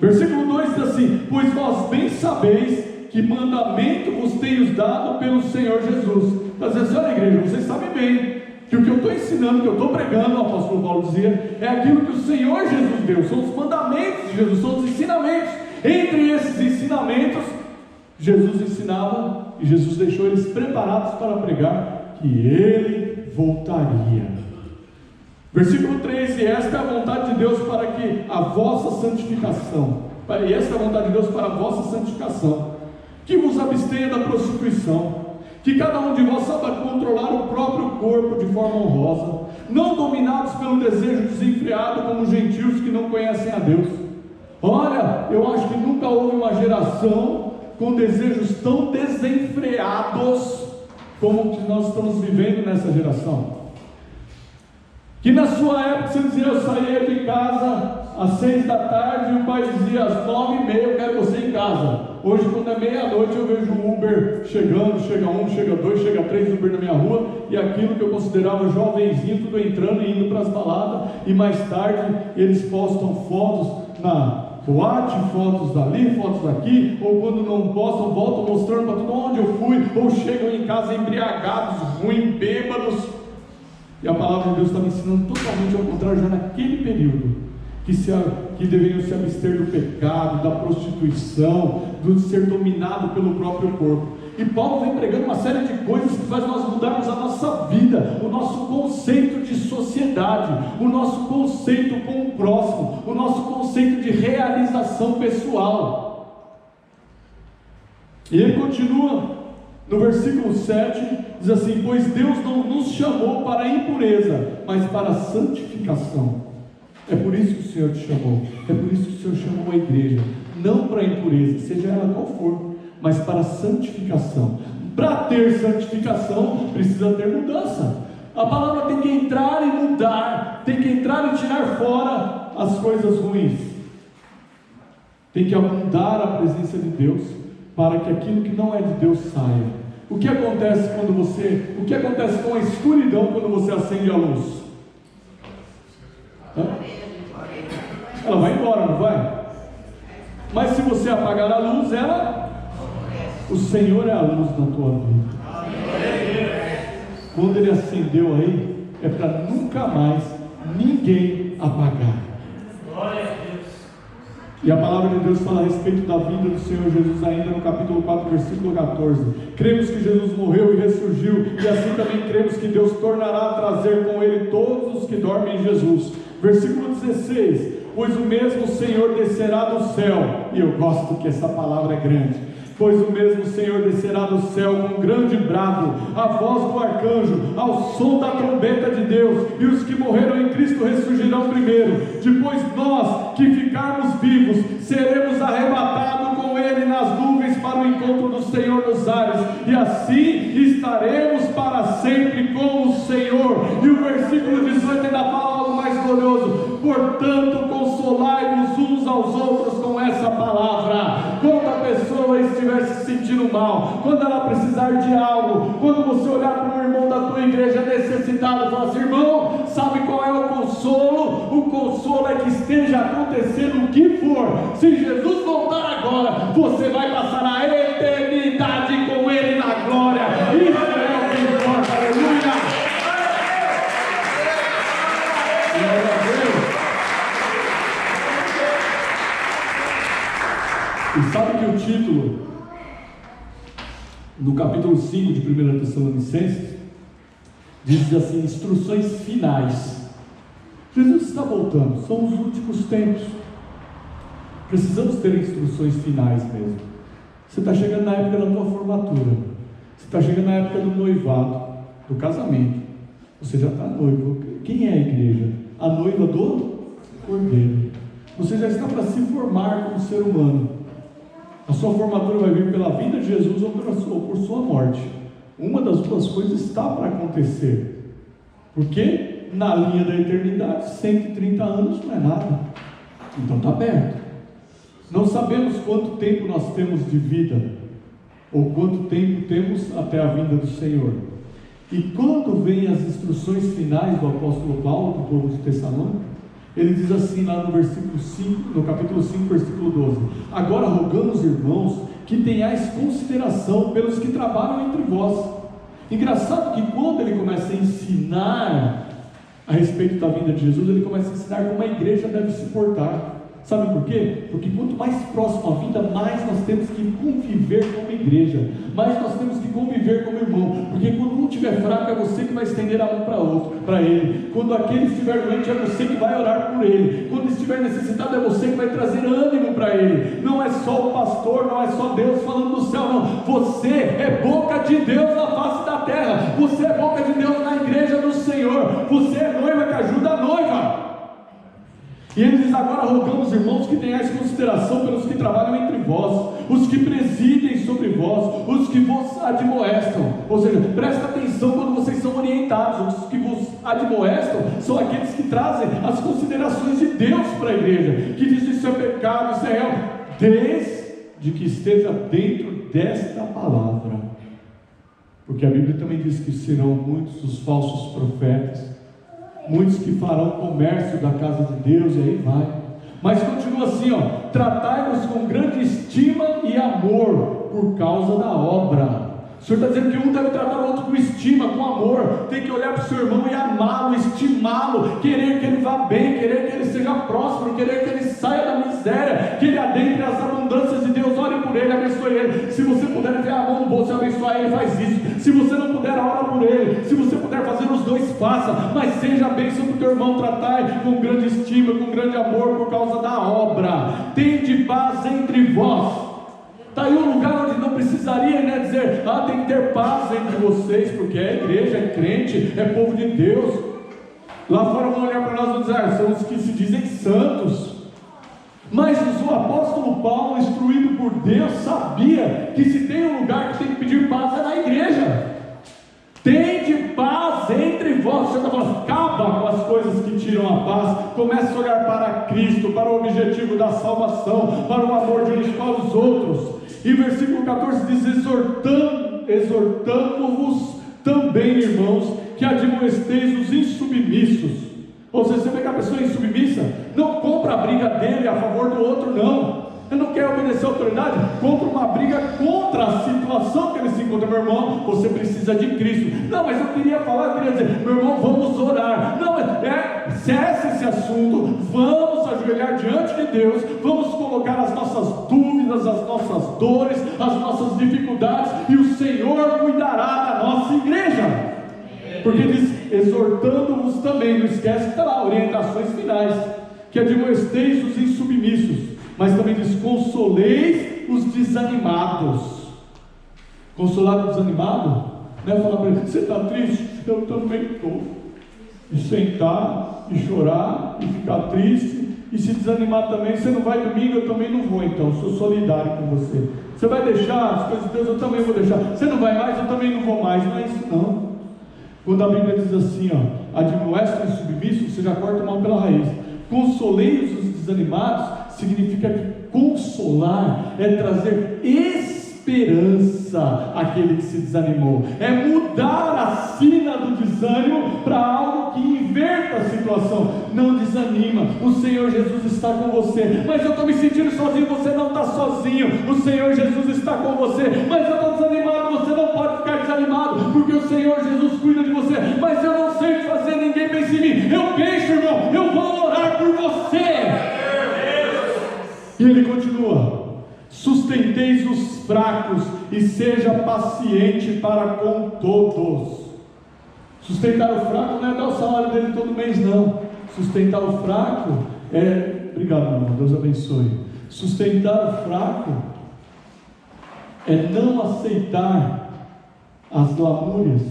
[SPEAKER 1] Versículo 2 diz assim: pois vós bem sabeis que mandamento vos tenho dado pelo Senhor Jesus. Está dizendo assim: olha, igreja, vocês sabem bem que o que eu estou ensinando, que eu estou pregando, o apóstolo Paulo dizia, é aquilo que o Senhor Jesus deu, são os mandamentos de Jesus, são os ensinamentos. Entre esses ensinamentos, Jesus ensinava, e Jesus deixou eles preparados para pregar, que Ele voltaria. Versículo 3: e esta é a vontade de Deus para que a vossa santificação, e esta é a vontade de Deus para a vossa santificação, que vos abstenha da prostituição, que cada um de vós saiba controlar o próprio corpo de forma honrosa, não dominados pelo desejo desenfreado como gentios que não conhecem a Deus. Olha, eu acho que nunca houve uma geração com desejos tão desenfreados como o que nós estamos vivendo nessa geração. Que na sua época você dizia: eu saía de casa às 6 da tarde, e o pai dizia: às 9h30 eu quero você em casa. Hoje, quando é meia-noite, eu vejo o Uber chegando, chega um, chega dois, chega três Uber na minha rua, e aquilo que eu considerava jovenzinho, tudo entrando e indo para as baladas, e mais tarde eles postam fotos na boate, fotos dali, fotos daqui, ou quando não postam, voltam mostrando para tudo onde eu fui, ou chegam em casa embriagados, ruins, bêbados. E a palavra de Deus está me ensinando totalmente ao contrário, já naquele período, que deveriam se abster do pecado, da prostituição, de ser dominado pelo próprio corpo. E Paulo vem pregando uma série de coisas que faz nós mudarmos a nossa vida, o nosso conceito de sociedade, o nosso conceito com o próximo, o nosso conceito de realização pessoal. E ele continua No versículo 7, diz assim: pois Deus não nos chamou para a impureza, mas para a santificação. É por isso que o Senhor te chamou, é por isso que o Senhor chamou a igreja, não para a impureza, seja ela qual for, mas para a santificação. Para ter santificação, precisa ter mudança. A palavra tem que entrar e mudar, tem que entrar e tirar fora as coisas ruins. Tem que abundar a presença de Deus, para que aquilo que não é de Deus saia. O que acontece o que acontece com a escuridão quando você acende a luz? Ela vai embora, não vai? Mas se você apagar a luz, o Senhor é a luz na tua vida. Quando Ele acendeu aí, é para nunca mais ninguém apagar. E a palavra de Deus fala a respeito da vinda do Senhor Jesus ainda no capítulo 4, versículo 14. Cremos que Jesus morreu e ressurgiu, e assim também cremos que Deus tornará a trazer com Ele todos os que dormem em Jesus. Versículo 16: pois o mesmo Senhor descerá do céu, e eu gosto que essa palavra é grande. Pois o mesmo Senhor descerá do céu com um grande brado, a voz do arcanjo, ao som da trombeta de Deus, e os que morreram em Cristo ressurgirão primeiro. Depois nós, que ficarmos vivos, seremos arrebatados com Ele nas nuvens para o encontro do Senhor nos ares, e assim estaremos para sempre com o Senhor. E o versículo 18 ainda fala algo mais glorioso: portanto consolai-vos uns aos outros com essa palavra. Quando a pessoa estiver se sentindo mal, quando ela precisar de algo, quando você olhar para um irmão da tua igreja necessitado e falar assim: irmão, sabe qual é o consolo? O consolo é que esteja acontecendo o que for, se Jesus voltar agora, você vai passar a eternidade com Ele na glória. Isso é o que importa. Aleluia! Glória a Deus. E sabe que o título, no capítulo 5 de 1 Tessalonicenses, diz assim: instruções finais. Jesus está voltando, são os últimos tempos, precisamos ter instruções finais mesmo. Você está chegando na época da tua formatura, você está chegando na época do noivado, do casamento, você já está noivo. Quem é a igreja? A noiva do Cordeiro. Você já está para se formar como ser humano. A sua formatura vai vir pela vinda de Jesus ou por sua morte. Uma das duas coisas está para acontecer, porque na linha da eternidade 130 anos não é nada, então está perto. Não sabemos quanto tempo nós temos de vida, ou quanto tempo temos até a vinda do Senhor. E quando vem as instruções finais do apóstolo Paulo para o povo de Tessalônica, ele diz assim lá no versículo 5, no capítulo 5, versículo 12: agora rogamos, irmãos, que tenhais consideração pelos que trabalham entre vós. Engraçado que quando ele começa a ensinar a respeito da vinda de Jesus, ele começa a ensinar como a igreja deve se portar. Sabe por quê? Porque quanto mais próximo a vida, mais nós temos que conviver como igreja, mais nós temos que conviver como irmão, porque quando um estiver fraco, é você que vai estender a mão para ele. Quando aquele estiver doente, é você que vai orar por ele. Quando estiver necessitado, é você que vai trazer ânimo para ele. Não é só o pastor, não é só Deus falando do céu, não. Você é boca de Deus na face da terra. Você é boca de Deus na igreja do Senhor. Você é noiva que ajuda a noiva. E ele diz: agora rogamos, irmãos, que tenhais consideração pelos que trabalham entre vós, os que presidem sobre vós, os que vos admoestam. Ou seja, presta atenção quando vocês são orientados. Os que vos admoestam são aqueles que trazem as considerações de Deus para a igreja, que diz: isso é pecado, isso é real, desde que esteja dentro desta palavra. Porque a Bíblia também diz que serão muitos os falsos profetas, muitos que farão comércio da casa de Deus, e aí vai. Mas continua assim, tratai-vos com grande estima e amor por causa da obra. O Senhor está dizendo que um deve tratar o outro com estima, com amor. Tem que olhar para o seu irmão e amá-lo, estimá-lo, querer que ele vá bem, querer que ele seja próspero, querer que ele saia da miséria, que ele adentre as abundâncias de Deus. Ore por ele, abençoe ele. Se você puder ter a mão no bolso e abençoar ele, faz isso. Se você não puder, ora por ele. Se você puder fazer os dois, faça. Mas seja a bênção para o teu irmão. Tratai com grande estima, com grande amor por causa da obra. Tende paz entre vós. Está aí um lugar onde não precisaria, né, dizer, tem que ter paz entre vocês, porque é igreja, é crente, é povo de Deus. Lá fora vão olhar para nós e vão dizer, são os que se dizem santos. Mas o apóstolo Paulo, instruído por Deus, sabia que se tem um lugar que tem que pedir paz é na igreja. Tende paz entre vós. Você está falando, acaba com as coisas que tiram a paz. Comece a olhar para Cristo, para o objetivo da salvação, para o amor de uns para os outros. E versículo 14 diz, exortando-vos também, irmãos, que admoesteis os insubmissos. Ou seja, você vê que a pessoa é insubmissa, não compra a briga dele a favor do outro, não. Ele não quer obedecer a autoridade, compra uma briga contra a situação que ele se encontra. Meu irmão, você precisa de Cristo. Não, mas eu queria dizer, meu irmão, vamos orar. Não, cesse esse assunto, vamos ajoelhar diante de Deus, vamos colocar as nossas dúvidas, as nossas dores, as nossas dificuldades, e o Senhor cuidará da nossa igreja. Porque diz, exortando-vos também, não esquece que está lá, orientações finais, que admoesteis os insubmissos, mas também diz, consoleis os desanimados. Consolar o desanimado, não é falar para ele, você está triste? Eu também estou. E sentar, e chorar, e ficar triste, e se desanimar também. Você não vai domingo, eu também não vou, então, sou solidário com você. Você vai deixar as coisas de Deus, eu também vou deixar. Você não vai mais, eu também não vou mais. Não é isso não. Quando a Bíblia diz assim, admoesta os submissos, você já corta a mão pela raiz. Consolei os desanimados, significa que consolar é trazer esperança àquele que se desanimou, é mudar a sina do desânimo para algo que inverta a situação. Não desanima, o Senhor Jesus está com você. Mas eu estou me sentindo sozinho. Você não está sozinho, o Senhor Jesus está com você. Mas eu estou desanimado, você não pode ficar desanimado, porque o Senhor Jesus cuida de você. Mas eu não sei o que fazer, ninguém pensa em mim. Eu penso, irmão, eu vou orar por você. E ele continua, sustenteis os fracos e seja paciente para com todos. Sustentar o fraco não é dar o salário dele todo mês, não. Sustentar o fraco obrigado, irmão, Deus abençoe. Sustentar o fraco é não aceitar as lamúrias,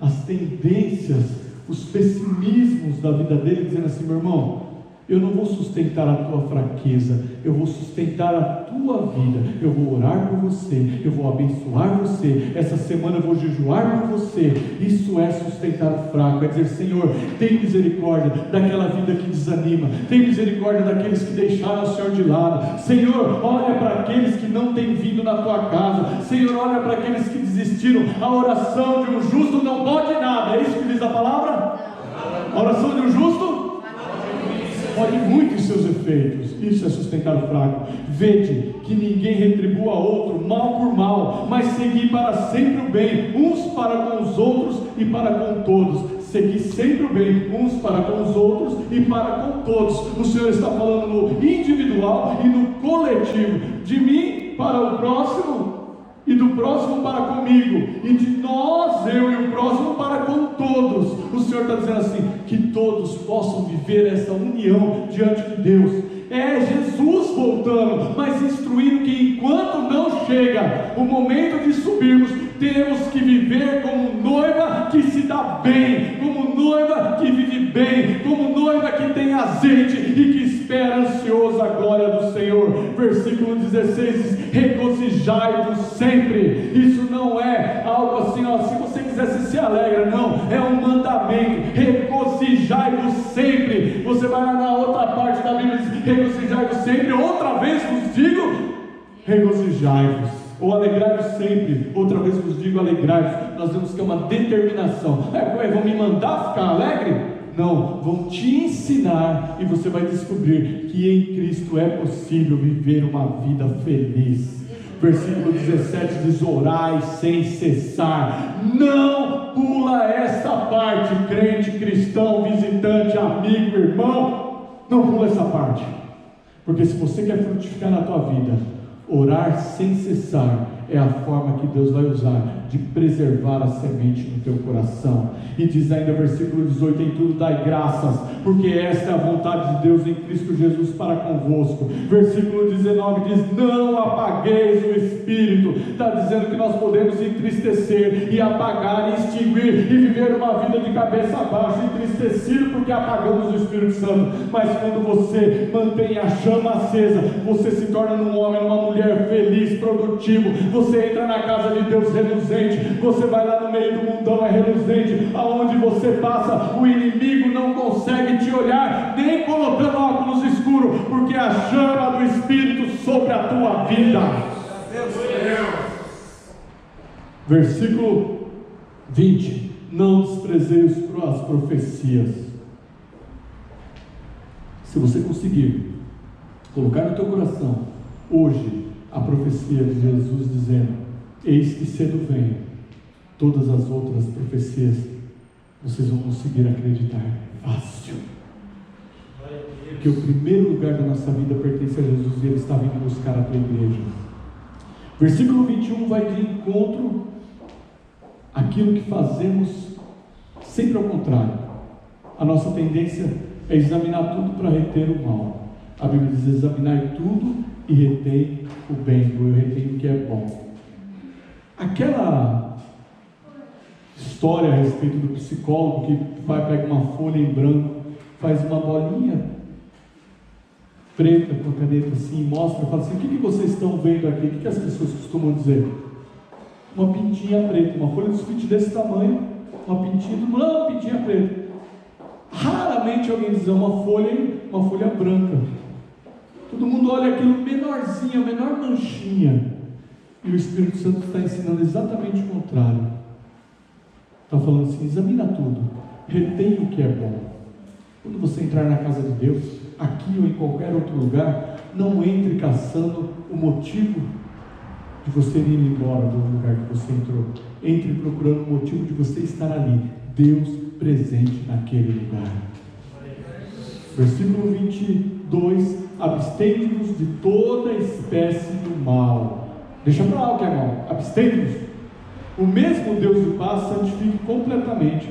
[SPEAKER 1] as tendências, os pessimismos da vida dele, dizendo assim, meu irmão, eu não vou sustentar a tua fraqueza, eu vou sustentar a tua vida, eu vou orar por você, eu vou abençoar você, essa semana eu vou jejuar por você. Isso é sustentar o fraco, é dizer, Senhor, tem misericórdia daquela vida que desanima, tem misericórdia daqueles que deixaram o Senhor de lado. Senhor, olha para aqueles que não têm vindo na tua casa. Senhor, olha para aqueles que desistiram. A oração de um justo não pode nada, é isso que diz a palavra? A oração de um justo pode muito em seus efeitos. Isso é sustentar o fraco. Vede que ninguém retribua a outro mal por mal, mas segui para sempre o bem, uns para com os outros e para com todos. Segui sempre o bem, uns para com os outros e para com todos. O Senhor está falando no individual e no coletivo, de mim para o próximo e do próximo para comigo, e de nós, eu e o próximo para com todos. O Senhor está dizendo assim, que todos possam viver essa união diante de Deus. É Jesus voltando, mas instruindo que enquanto não chega o momento de subirmos, temos que viver como noiva que se dá bem, como noiva que vive bem, como noiva que tem azeite e que espera ansioso a glória do Senhor. Versículo 16 diz, regozijai-vos sempre. Isso não é algo assim, se você quiser se alegra, não, é um mandamento. Regozijai-vos sempre. Você vai lá na outra parte da Bíblia e diz, regozijai-vos sempre. Outra vez vos digo, regozijai-vos. Ou alegrai-vos sempre, outra vez vos digo, alegrai-vos. Nós vemos que é uma determinação. Vão me mandar ficar alegre? Não, vão te ensinar, e você vai descobrir que em Cristo é possível viver uma vida feliz. Versículo 17 diz, orai sem cessar. Não pula essa parte, crente, cristão, visitante, amigo, irmão, não pula essa parte, porque se você quer frutificar na tua vida, orar sem cessar é a forma que Deus vai usar de preservar a semente no teu coração. E diz ainda versículo 18: em tudo dai graças, porque esta é a vontade de Deus em Cristo Jesus para convosco. Versículo 19 diz: não apagueis o Espírito. Está dizendo que nós podemos entristecer e apagar e extinguir e viver uma vida de cabeça baixa, entristecido porque apagamos o Espírito Santo. Mas quando você mantém a chama acesa, você se torna um homem, uma mulher feliz, produtivo. Você entra na casa de Deus reluzente, você vai lá no meio do mundão, é reluzente. Aonde você passa, o inimigo não consegue te olhar, nem colocando óculos escuros, porque a chama do Espírito sobre a tua vida. Versículo 20: não desprezeis as profecias. Se você conseguir colocar no teu coração hoje a profecia de Jesus dizendo: eis que cedo venho, todas as outras profecias vocês vão conseguir acreditar fácil, porque o primeiro lugar da nossa vida pertence a Jesus e Ele está vindo buscar a tua igreja. Versículo 21 vai de encontro àquilo que fazemos sempre ao contrário. A nossa tendência é examinar tudo para reter o mal. A Bíblia diz: examinar tudo e retém o bem, ou eu retenho o que é bom. Aquela história a respeito do psicólogo que pega uma folha em branco, faz uma bolinha preta com a caneta assim, mostra, fala assim: o que vocês estão vendo aqui? O que as pessoas costumam dizer? Uma pintinha preta, uma folha de sulfite desse tamanho, uma pintinha preta. Raramente alguém diz uma folha branca. Todo mundo olha aquilo menorzinho, a menor manchinha, e o Espírito Santo está ensinando exatamente o contrário. Está falando assim: examina tudo, retém o que é bom. Quando você entrar na casa de Deus, aqui ou em qualquer outro lugar, não entre caçando o motivo de você ir embora do lugar que você entrou. Entre procurando o motivo de você estar ali, Deus presente naquele lugar. Versículo 22: abstende-vos de toda espécie do mal. Deixa para lá o que é mal. Abstende-vos. O mesmo Deus de paz santifique completamente,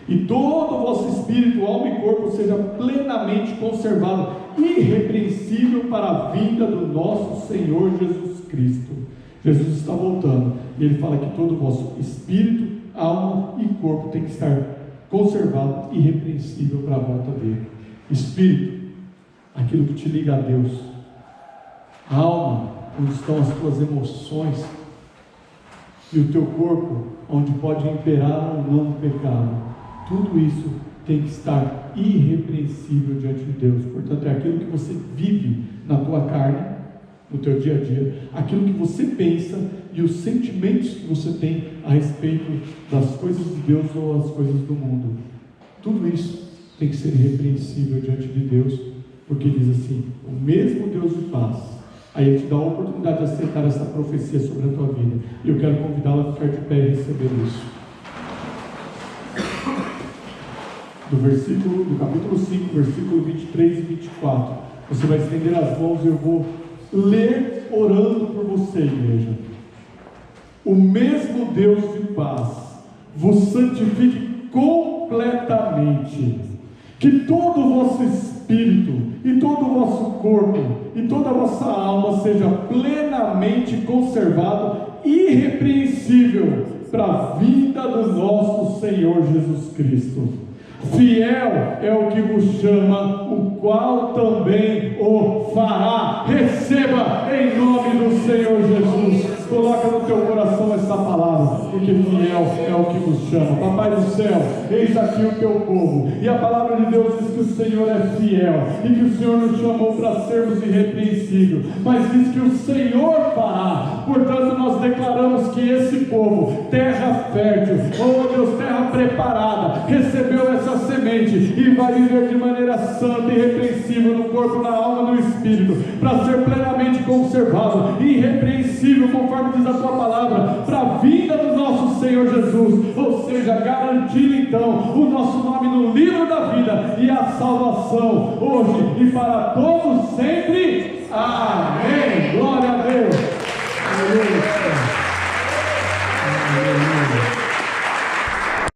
[SPEAKER 1] e todo o vosso espírito, alma e corpo seja plenamente conservado, irrepreensível para a vinda do nosso Senhor Jesus Cristo. Jesus está voltando, e Ele fala que todo o vosso espírito, alma e corpo tem que estar conservado, irrepreensível para a volta dele. Espírito, aquilo que te liga a Deus. Alma, onde estão as tuas emoções. E o teu corpo, onde pode imperar ou não o pecado. Tudo isso tem que estar irrepreensível diante de Deus. Portanto, é aquilo que você vive na tua carne, no teu dia a dia, aquilo que você pensa e os sentimentos que você tem a respeito das coisas de Deus ou as coisas do mundo. Tudo isso tem que ser irrepreensível diante de Deus, porque diz assim: o mesmo Deus de paz. Aí Ele te dá a oportunidade de aceitar essa profecia sobre a tua vida, e eu quero convidá-la a ficar de pé e receber isso. Do capítulo 5, versículo 23 e 24, você vai estender as mãos e eu vou ler orando por você, igreja. O mesmo Deus de paz vos santifique completamente, que todo o vosso espírito e todo o vosso corpo e toda a vossa alma seja plenamente conservado, irrepreensível para a vinda do nosso Senhor Jesus Cristo. Fiel é o que vos chama, o qual também o fará. Receba em nome do Senhor Jesus. Coloca no teu coração essa palavra, porque fiel é o que vos chama. Papai do céu, eis aqui o teu povo, e a palavra de Deus diz que o Senhor é fiel, e que o Senhor nos chamou para sermos irrepreensíveis, mas diz que o Senhor fará. Portanto, nós declaramos que esse povo, terra fértil, oh Deus, terra preparada, recebeu essa semente e vai viver de maneira santa e irrepreensível no corpo, na alma e no espírito, para ser plenamente conservado, irrepreensível, conforme diz a tua palavra, para a vinda do nosso Senhor Jesus. Ou seja, garantir então o nosso nome no livro da vida e a salvação hoje e para todos sempre. Amém.